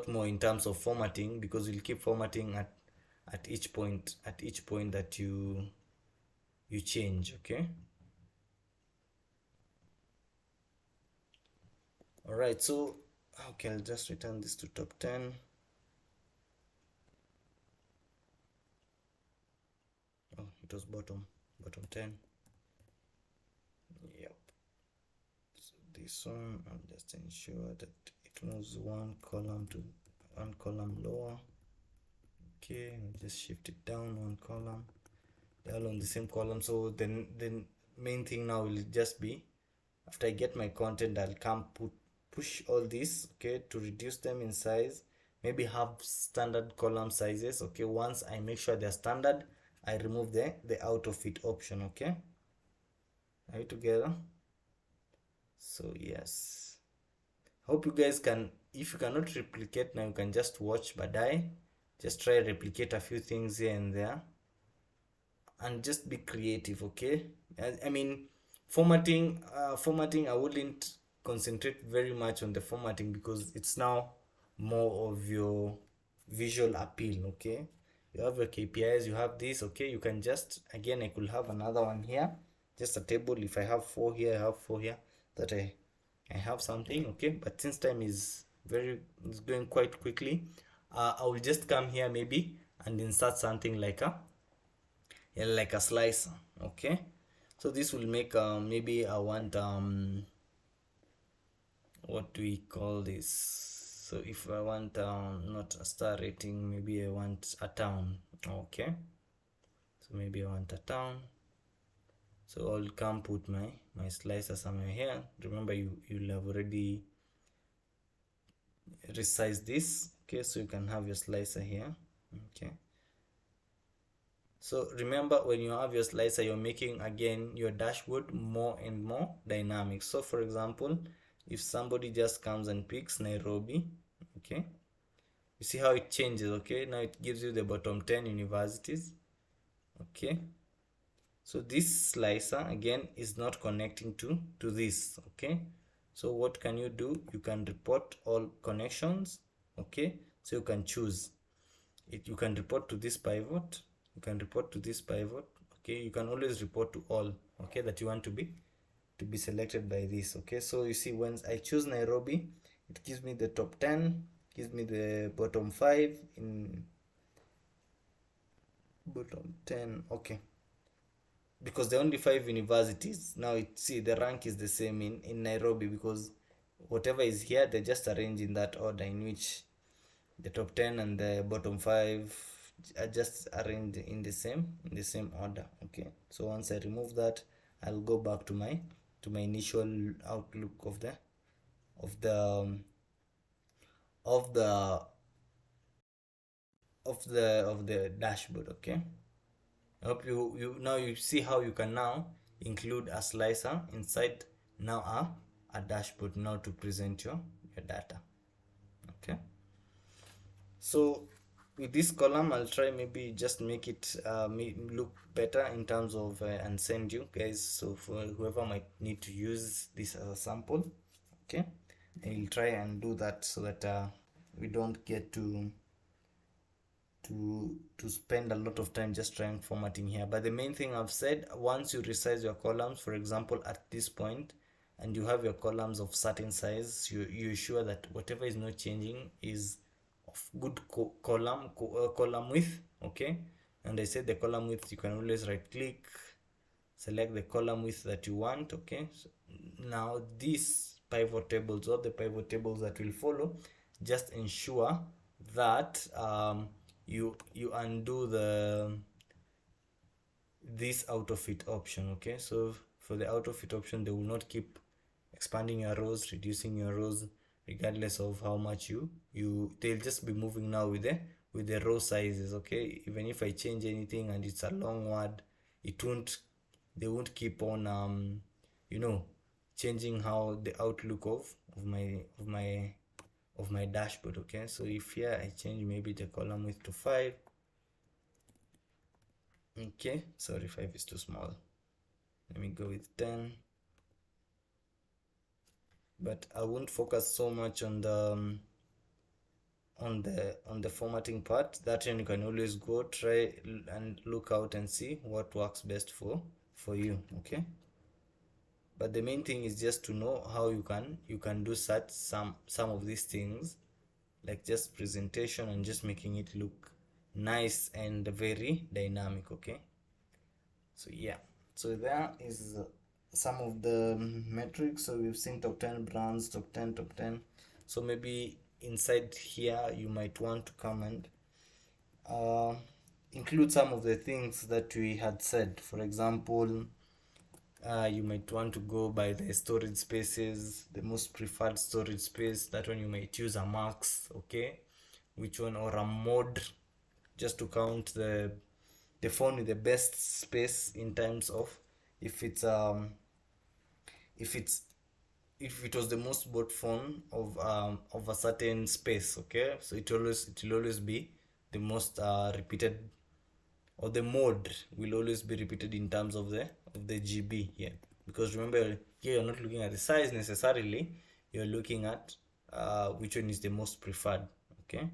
more in terms of formatting, because you'll keep formatting at each point that you change. Okay, all right, so okay, I'll just return this to top 10. Oh, it was bottom 10. Yep, so this one, I'll just ensure that it moves one column to one column lower. Okay, just shift it down one column. They're all on the same column. So then the main thing now will just be, after I get my content, I'll come push all these, okay, to reduce them in size. Maybe have standard column sizes. Okay, once I make sure they're standard, I remove the out of it option. Okay, are we together? So yes, hope you guys can. If you cannot replicate now, you can just watch baadaye. Just try replicate a few things here and there, and just be creative. Okay, I mean, formatting I wouldn't concentrate very much on the formatting, because it's now more of your visual appeal. Okay, you have your KPIs, you have this. Okay, you can just, again, I could have another one here, just a table. If I have 4 here, I have 4 here, that I have something. Okay, but since time is going quite quickly, I will just come here maybe and insert something like a slicer. Okay, so this will make maybe I want what do we call this? So if I want not a star rating, maybe I want a town. Okay, so maybe I want a town. So I'll come put my slicer somewhere here. Remember, you'll have already resize this. Okay, so you can have your slicer here. Okay, so remember, when you have your slicer, you're making again your dashboard more and more dynamic. So for example, if somebody just comes and picks Nairobi, okay, you see how it changes. Okay, now it gives you the bottom 10 universities. Okay, so this slicer again is not connecting to this. Okay, so what can you do? You can report all connections. Okay, so you can choose it. You can report to this pivot, you can report to this pivot. Okay, you can always report to all, okay, that you want to be selected by this. Okay, so you see, when I choose Nairobi, it gives me the top 10, gives me the bottom 5 in bottom 10. Okay, because the only 5 universities now, see the rank is the same in Nairobi, because whatever is here, they just arrange in that order in which the top 10 and the bottom 5 are just arranged in the same order. Okay, so once I remove that, I'll go back to my initial outlook of the dashboard. Okay, I hope you now you see how you can now include a slicer inside now a dashboard now to present your data. Okay, so with this column, I'll try maybe just make it look better in terms of and send you guys, so for whoever might need to use this as a sample. Okay, I'll try and do that so that we don't get to spend a lot of time just trying formatting here. But the main thing I've said, once you resize your columns, for example at this point, and you have your columns of certain size, you're sure that whatever is not changing is of good column width. Okay, and I said the column width, you can always right click, select the column width that you want. Okay, so now these pivot tables, or the pivot tables that will follow, just ensure that you undo this out of it option. Okay, so for the out of it option, they will not keep expanding your rows, reducing your rows, regardless of how much they'll just be moving now with the row sizes. Okay, even if I change anything and it's a long word, they won't keep on changing how the outlook of my dashboard. Okay, so if here I change maybe the column width to 5. Okay, sorry, 5 is too small, let me go with 10. But I won't focus so much on the formatting part. That one you can always go try and look out and see what works best for you. Okay, but the main thing is just to know how you can do such some of these things, like just presentation and just making it look nice and very dynamic. Okay, so yeah, so there is some of the metrics. So we've seen top 10 brands, top 10. So maybe inside here you might want to come and include some of the things that we had said. For example, you might want to go by the storage spaces, the most preferred storage space. That one you might use a max, okay, which one, or a mod, just to count the phone with the best space in terms of if it's if it's if it was the most bought phone of a certain space, okay, so it will always be the most repeated, or the mode will always be repeated in terms of the GB here, because remember here you're not looking at the size necessarily, you're looking at which one is the most preferred, okay.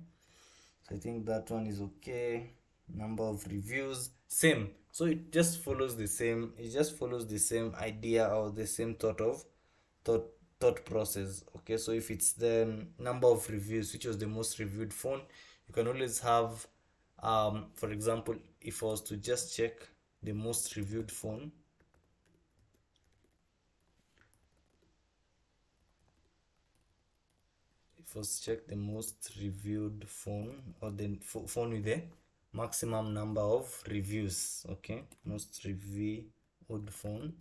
So I think that one is okay. Number of reviews, same. So it just follows the same, idea, or the same thought process, okay. So if it's the number of reviews, which was the most reviewed phone, you can always have for example, if I was to just check the most reviewed phone, first check the most reviewed phone, or the phone with the maximum number of reviews, okay, most reviewed phone.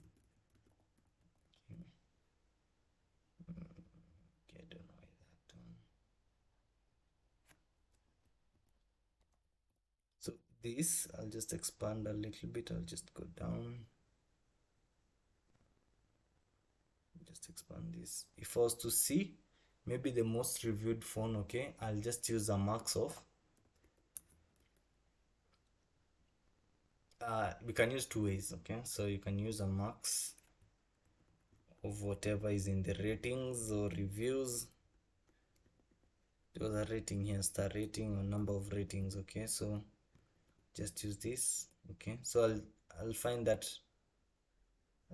Okay, I don't know why that one. So this, I'll just expand a little bit, I'll just go down, just expand this. If I was to see maybe the most reviewed phone, okay, I'll just use a max of we can use two ways, okay. So you can use a max of whatever is in the ratings or reviews. There was a rating here, star rating or number of ratings, okay. So just use this, okay. So I'll find that,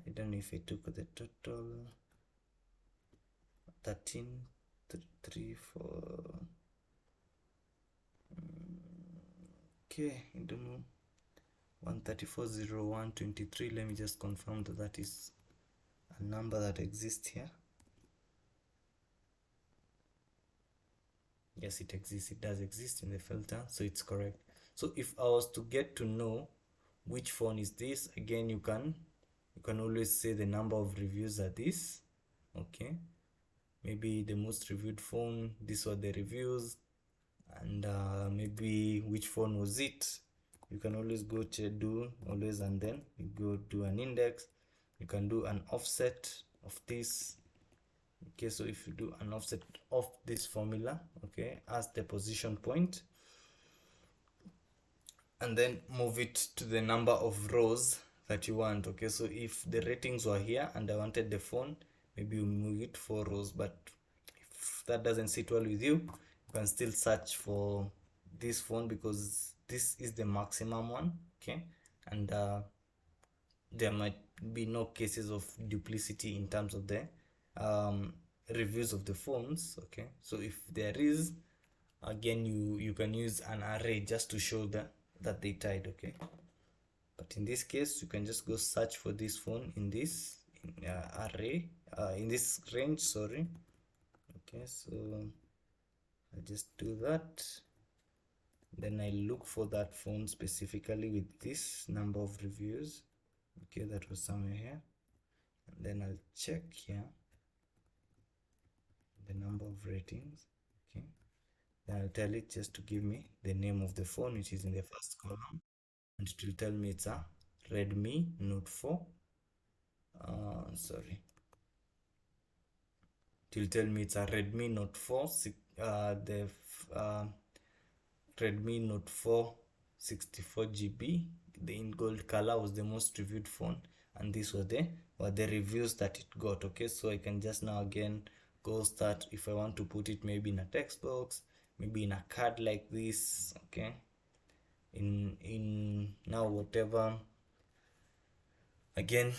I don't know if I took the total 13 3 4 okay, I don't know, 1340123. Let me just confirm that that is a number that exists here. Yes, it exists, it does exist in the filter, so it's correct. So if I was to get to know which phone is this, again you can always say the number of reviews are this, okay. Maybe the most reviewed phone, these were the reviews, and maybe which phone was it. You can always go to do always, and then you go do an index. You can do an offset of this, okay. So if you do an offset of this formula, okay, as the position point, and then move it to the number of rows that you want, okay. So if the ratings were here and I wanted the phone, maybe you move it 4 rows, but if that doesn't sit well with you, you can still search for this phone, because this is the maximum one, okay. And there might be no cases of duplicity in terms of the reviews of the phones, okay. So if there is, again you can use an array just to show that they tied, okay. But in this case, you can just go search for this phone in this array, in this range, sorry, okay. So I just do that, then I look for that phone specifically with this number of reviews, okay, that was somewhere here, and then I'll check here the number of ratings, okay. Then I'll tell it just to give me the name of the phone, which is in the first column, and it will tell me it's a Redmi Note 4. Sorry, it will tell me it's a Redmi Note 4. The Redmi Note 4 64GB. The in gold color was the most reviewed phone, and these were the reviews that it got, okay. So I can just now again go start, if I want to put it maybe in a text box, maybe in a card like this, okay, in now whatever, again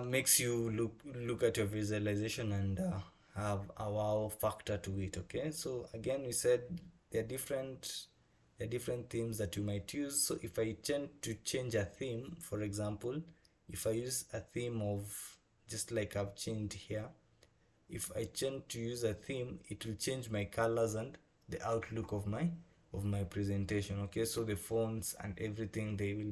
makes you look at your visualization and have a wow factor to it, okay. So again, we said there are different themes that you might use. So if I tend to change a theme, for example, if I use a theme of, just like I've changed here, if I change to use a theme, it will change my colors and the outlook of my presentation. Okay, so the fonts and everything, they will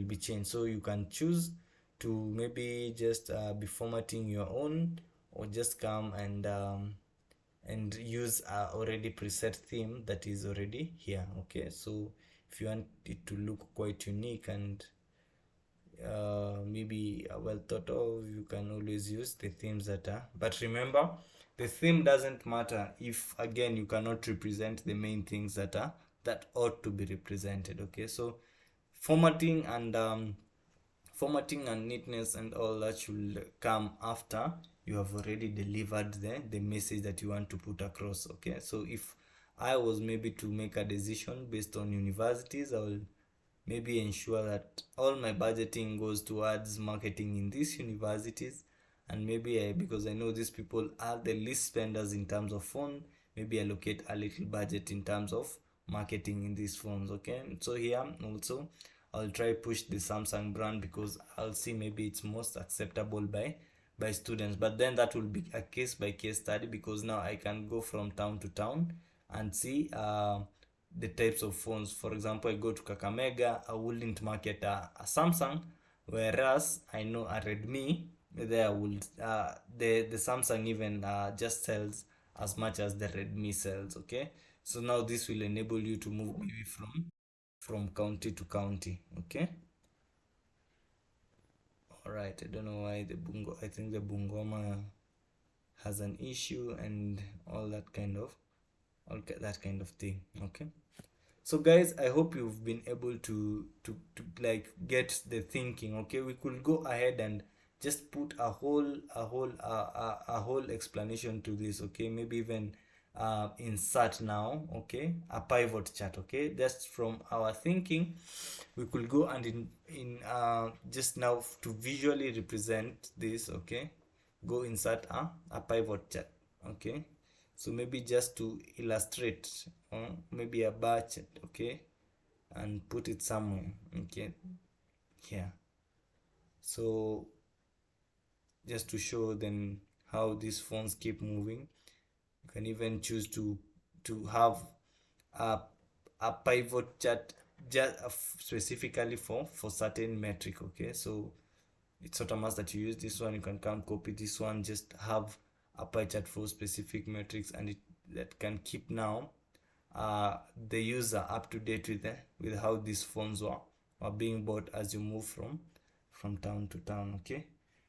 be changed. So you can choose to maybe just be formatting your own, or just come and use a already preset theme that is already here. Okay, so if you want it to look quite unique and maybe well thought of, you can always use the themes that are, but remember, the theme doesn't matter if, again, you cannot represent the main things that ought to be represented. Okay, so formatting and neatness and all that should come after you have already delivered the message that you want to put across. Okay, so if I was maybe to make a decision based on universities, I will maybe ensure that all my budgeting goes towards marketing in these universities, and maybe because I know these people are the least spenders in terms of phone, maybe allocate a little budget in terms of marketing in these phones. Okay, so here also I'll try push the Samsung brand because I'll see maybe it's most acceptable by students, but then that will be a case by case study, because now I can go from town to town and see the types of phones. For example, I go to Kakamega, I wouldn't market a Samsung, whereas I know a Redmi there would the Samsung even just sells as much as the Redmi sells. Okay, so now this will enable you to move maybe from county to county. Okay, all right. I don't know why I think the Bungoma has an issue and all that kind of thing. Okay, so guys, I hope you've been able to like get the thinking. Okay, we could go ahead and just put a whole explanation to this. Okay, maybe even insert now, okay, a pivot chart. Okay, just from our thinking, we could go and in just now to visually represent this. Okay, go insert a pivot chart. Okay, so maybe just to illustrate, maybe a bar chart. Okay, and put it somewhere. Okay, here. So just to show then how these phones keep moving, you can even choose to have a pivot chart just specifically for certain metric. Okay, so it's not a must that you use this one. You can come copy this one, just have a pie chart for specific metrics, and that can keep now the user up to date with how these phones were being bought as you move from town to town. Okay,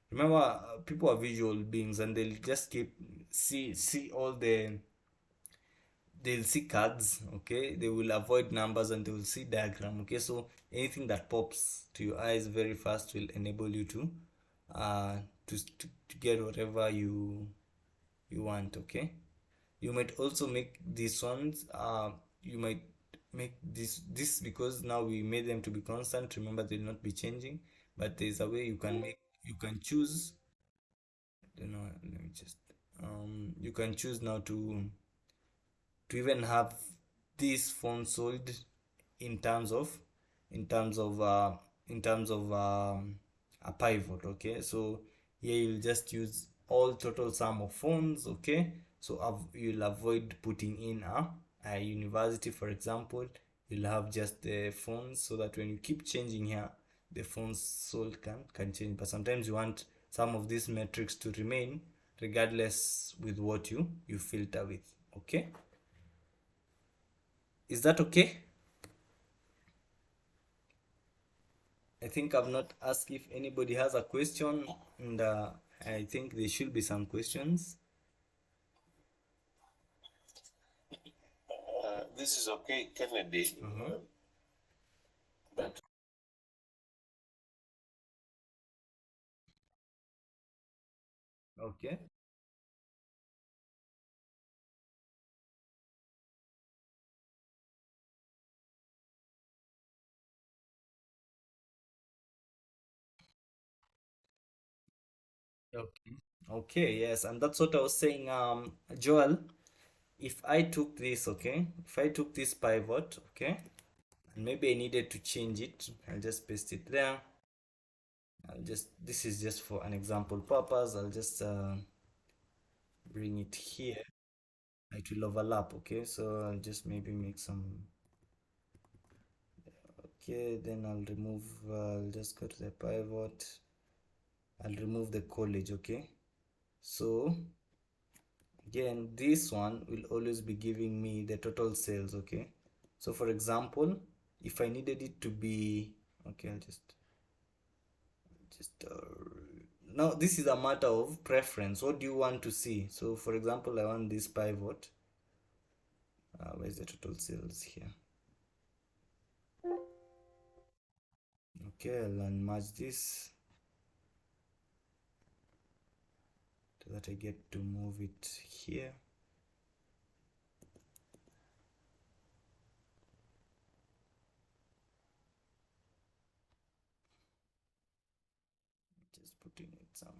remember, people are visual beings, and they'll just keep see all they'll see cards. Okay, they will avoid numbers and they will see diagram. Okay, so anything that pops to your eyes very fast will enable you uh to get whatever you want. Okay, you might also make these ones you might make this because now we made them to be constant. Remember, they'll not be changing, but there's a way you can choose. You know, let me just you can choose now to even have this phone sold in terms of in terms of uh in terms of a pivot. Okay, so here you'll just use all total sum of phones. Okay, so you'll avoid putting in a university, for example. You'll have just the phones, so that when you keep changing here, the phones sold can change. But sometimes you want some of these metrics to remain regardless with what you filter with. Okay, is that okay? I think I've not asked if anybody has a question, and I think there should be some questions. This is okay, Kennedy. But Okay. Okay. Okay, yes, and that's what I was saying, Joel. If I took this, okay, if I took this pivot, okay, and maybe I needed to change it, I'll just paste it there. This is just for an example purpose. I'll just bring it here, it will overlap. Okay, so I'll just maybe make some. Okay, then I'll remove, I'll just go to the pivot, I'll remove the college. Okay, so again this one will always be giving me the total sales. Okay, so for example, if I needed it to be, okay, I'll just now this is a matter of preference. What do you want to see? So for example, I want this pivot. Where's the total sales here? Okay, I'll unmerge this so that I get to move it here. Just putting it somewhere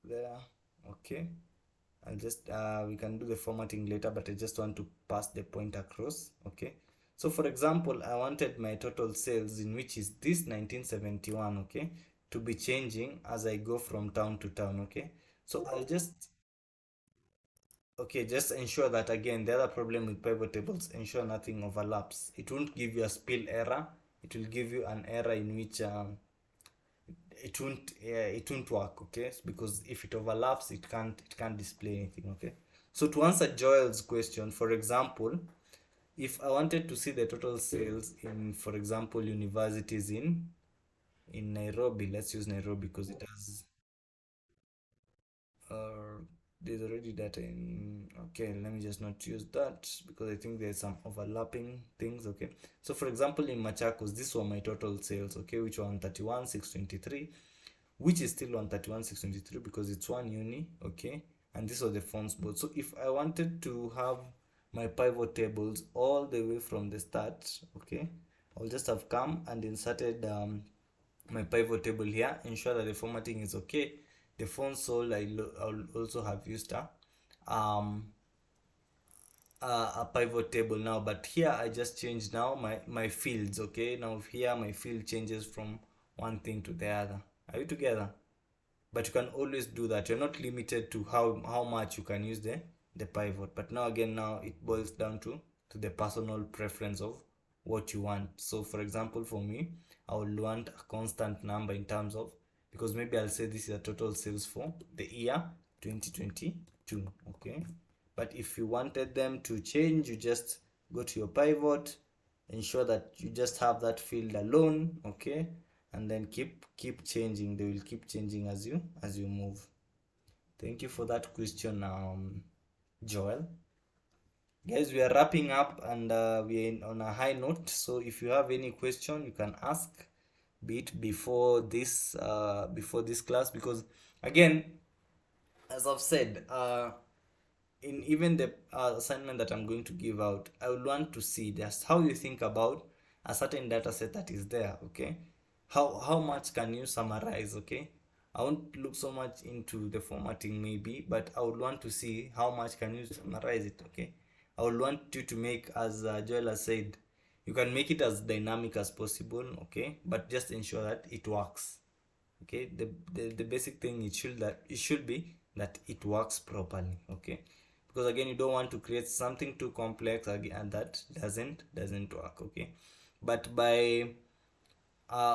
there. Okay, I'll just we can do the formatting later, but I just want to pass the point across. Okay, so for example, I wanted my total sales, in which is this 1971, okay, to be changing as I go from town to town. Okay, so I'll just, okay, just ensure that, again, the other problem with pivot tables, ensure nothing overlaps. It won't give you a spill error. It will give you an error in which it won't work. Okay, because if it overlaps, it can't display anything. Okay, so to answer Joel's question, for example, if I wanted to see the total sales in, for example, universities in Nairobi, let's use Nairobi because it has uh, there's already data in, okay, let me just not use that because I think there's some overlapping things. Okay, so for example, in Machakos, this were my total sales, okay, which were 131,623, which is still 131,623 because it's one uni. Okay, and this was the fonts board. So if I wanted to have my pivot tables all the way from the start, okay, I'll just have come and inserted my pivot table here, ensure that the formatting is okay. The font sold, I'll also have used a pivot table now, but here I just changed now my fields. Okay, now here my field changes from one thing to the other. Are you together? But you can always do that. You're not limited to how much you can use the pivot. But now again, now it boils down to the personal preference of what you want. So for example, for me, I would want a constant number in terms of, because maybe I'll say this is a total sales for the year 2022. Okay, but if you wanted them to change, you just go to your pivot, ensure that you just have that field alone. Okay, and then keep changing. They will keep changing as you move. Thank you for that question, Joel. Guys, we are wrapping up, and we are on a high note. So if you have any question, you can ask, be it before this class, because again, as I've said, in even the assignment that I'm going to give out, I would want to see just how you think about a certain data set that is there. Okay, how much can you summarize? Okay, I won't look so much into the formatting maybe, but I would want to see how much can you summarize it. Okay, I would want you to make, as Joel has said, you can make it as dynamic as possible. Okay, but just ensure that it works. Okay, the basic thing, it should be that it works properly. Okay, because again, you don't want to create something too complex and that doesn't work. Okay, but by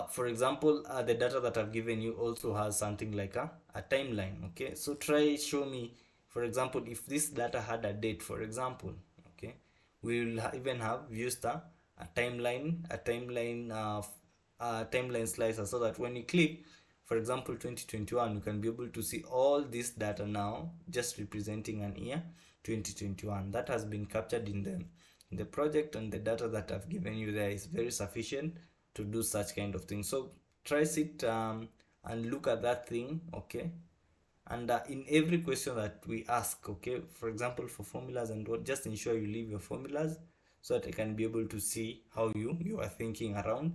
for example, the data that I've given you also has something like a timeline. Okay, so try show me, for example, if this data had a date, for example. Okay, we will even have used a timeline slicer, so that when you click, for example, 2021, you can be able to see all this data now just representing an year 2021 that has been captured in the project, and the data that I've given you there is very sufficient to do such kind of thing. So try it and look at that thing. Okay, and in every question that we ask, okay, for example, for formulas and what, just ensure you leave your formulas so that I can be able to see how you are thinking around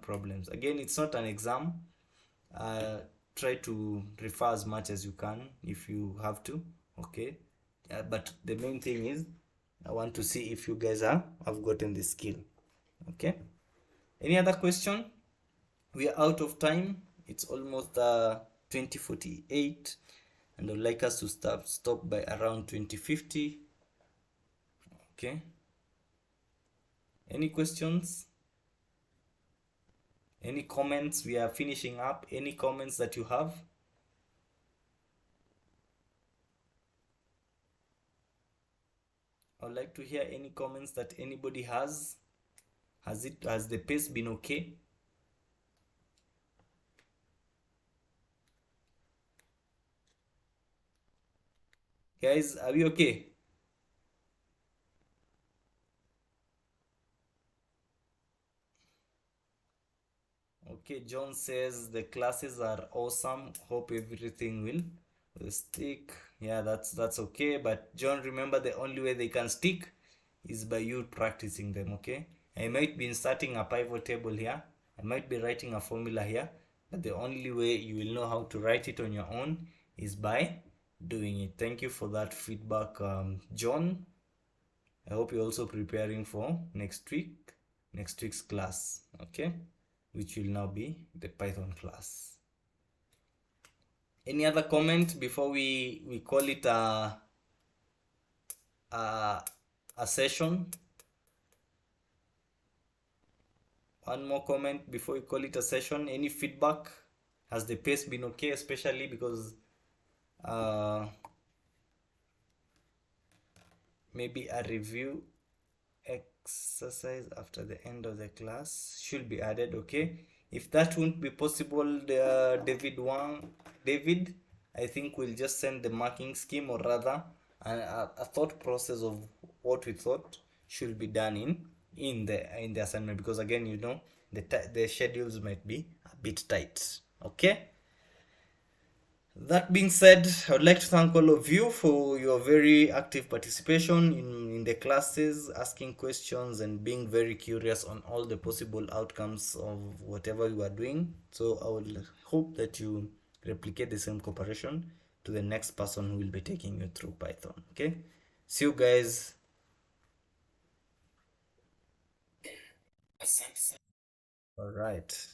problems. Again, it's not an exam. uh, Try to refer as much as you can if you have to. Okay, but the main thing is, I want to see if you guys have gotten the skill. Okay, any other question? We are out of time. It's almost 20:48. and I'd like us to stop by around 2050. Okay, any questions, any comments? We are finishing up. Any comments that you have? I'd like to hear any comments that anybody has. Has the pace been okay? Guys, are we okay? Okay, John says the classes are awesome. Hope everything will stick. Yeah, that's okay. But John, remember the only way they can stick is by you practicing them, okay? I might be inserting a pivot table here. I might be writing a formula here, but the only way you will know how to write it on your own is by doing it. Thank you for that feedback, John. I hope you're also preparing for next week's class, okay? Which will now be the Python class. Any other comment before we call it a session? One more comment before we call it a session. Any feedback? Has the pace been okay? Especially because maybe a review exercise after the end of the class should be added, okay? If that won't be possible, David, I think we'll just send the marking scheme, or rather a thought process of what we thought should be done in the assignment, because again, you know, the schedules might be a bit tight, okay? That being said, I would like to thank all of you for your very active participation in the classes, asking questions and being very curious on all the possible outcomes of whatever you are doing. So I will hope that you replicate the same cooperation to the next person who will be taking you through Python. Okay? See you guys. All right.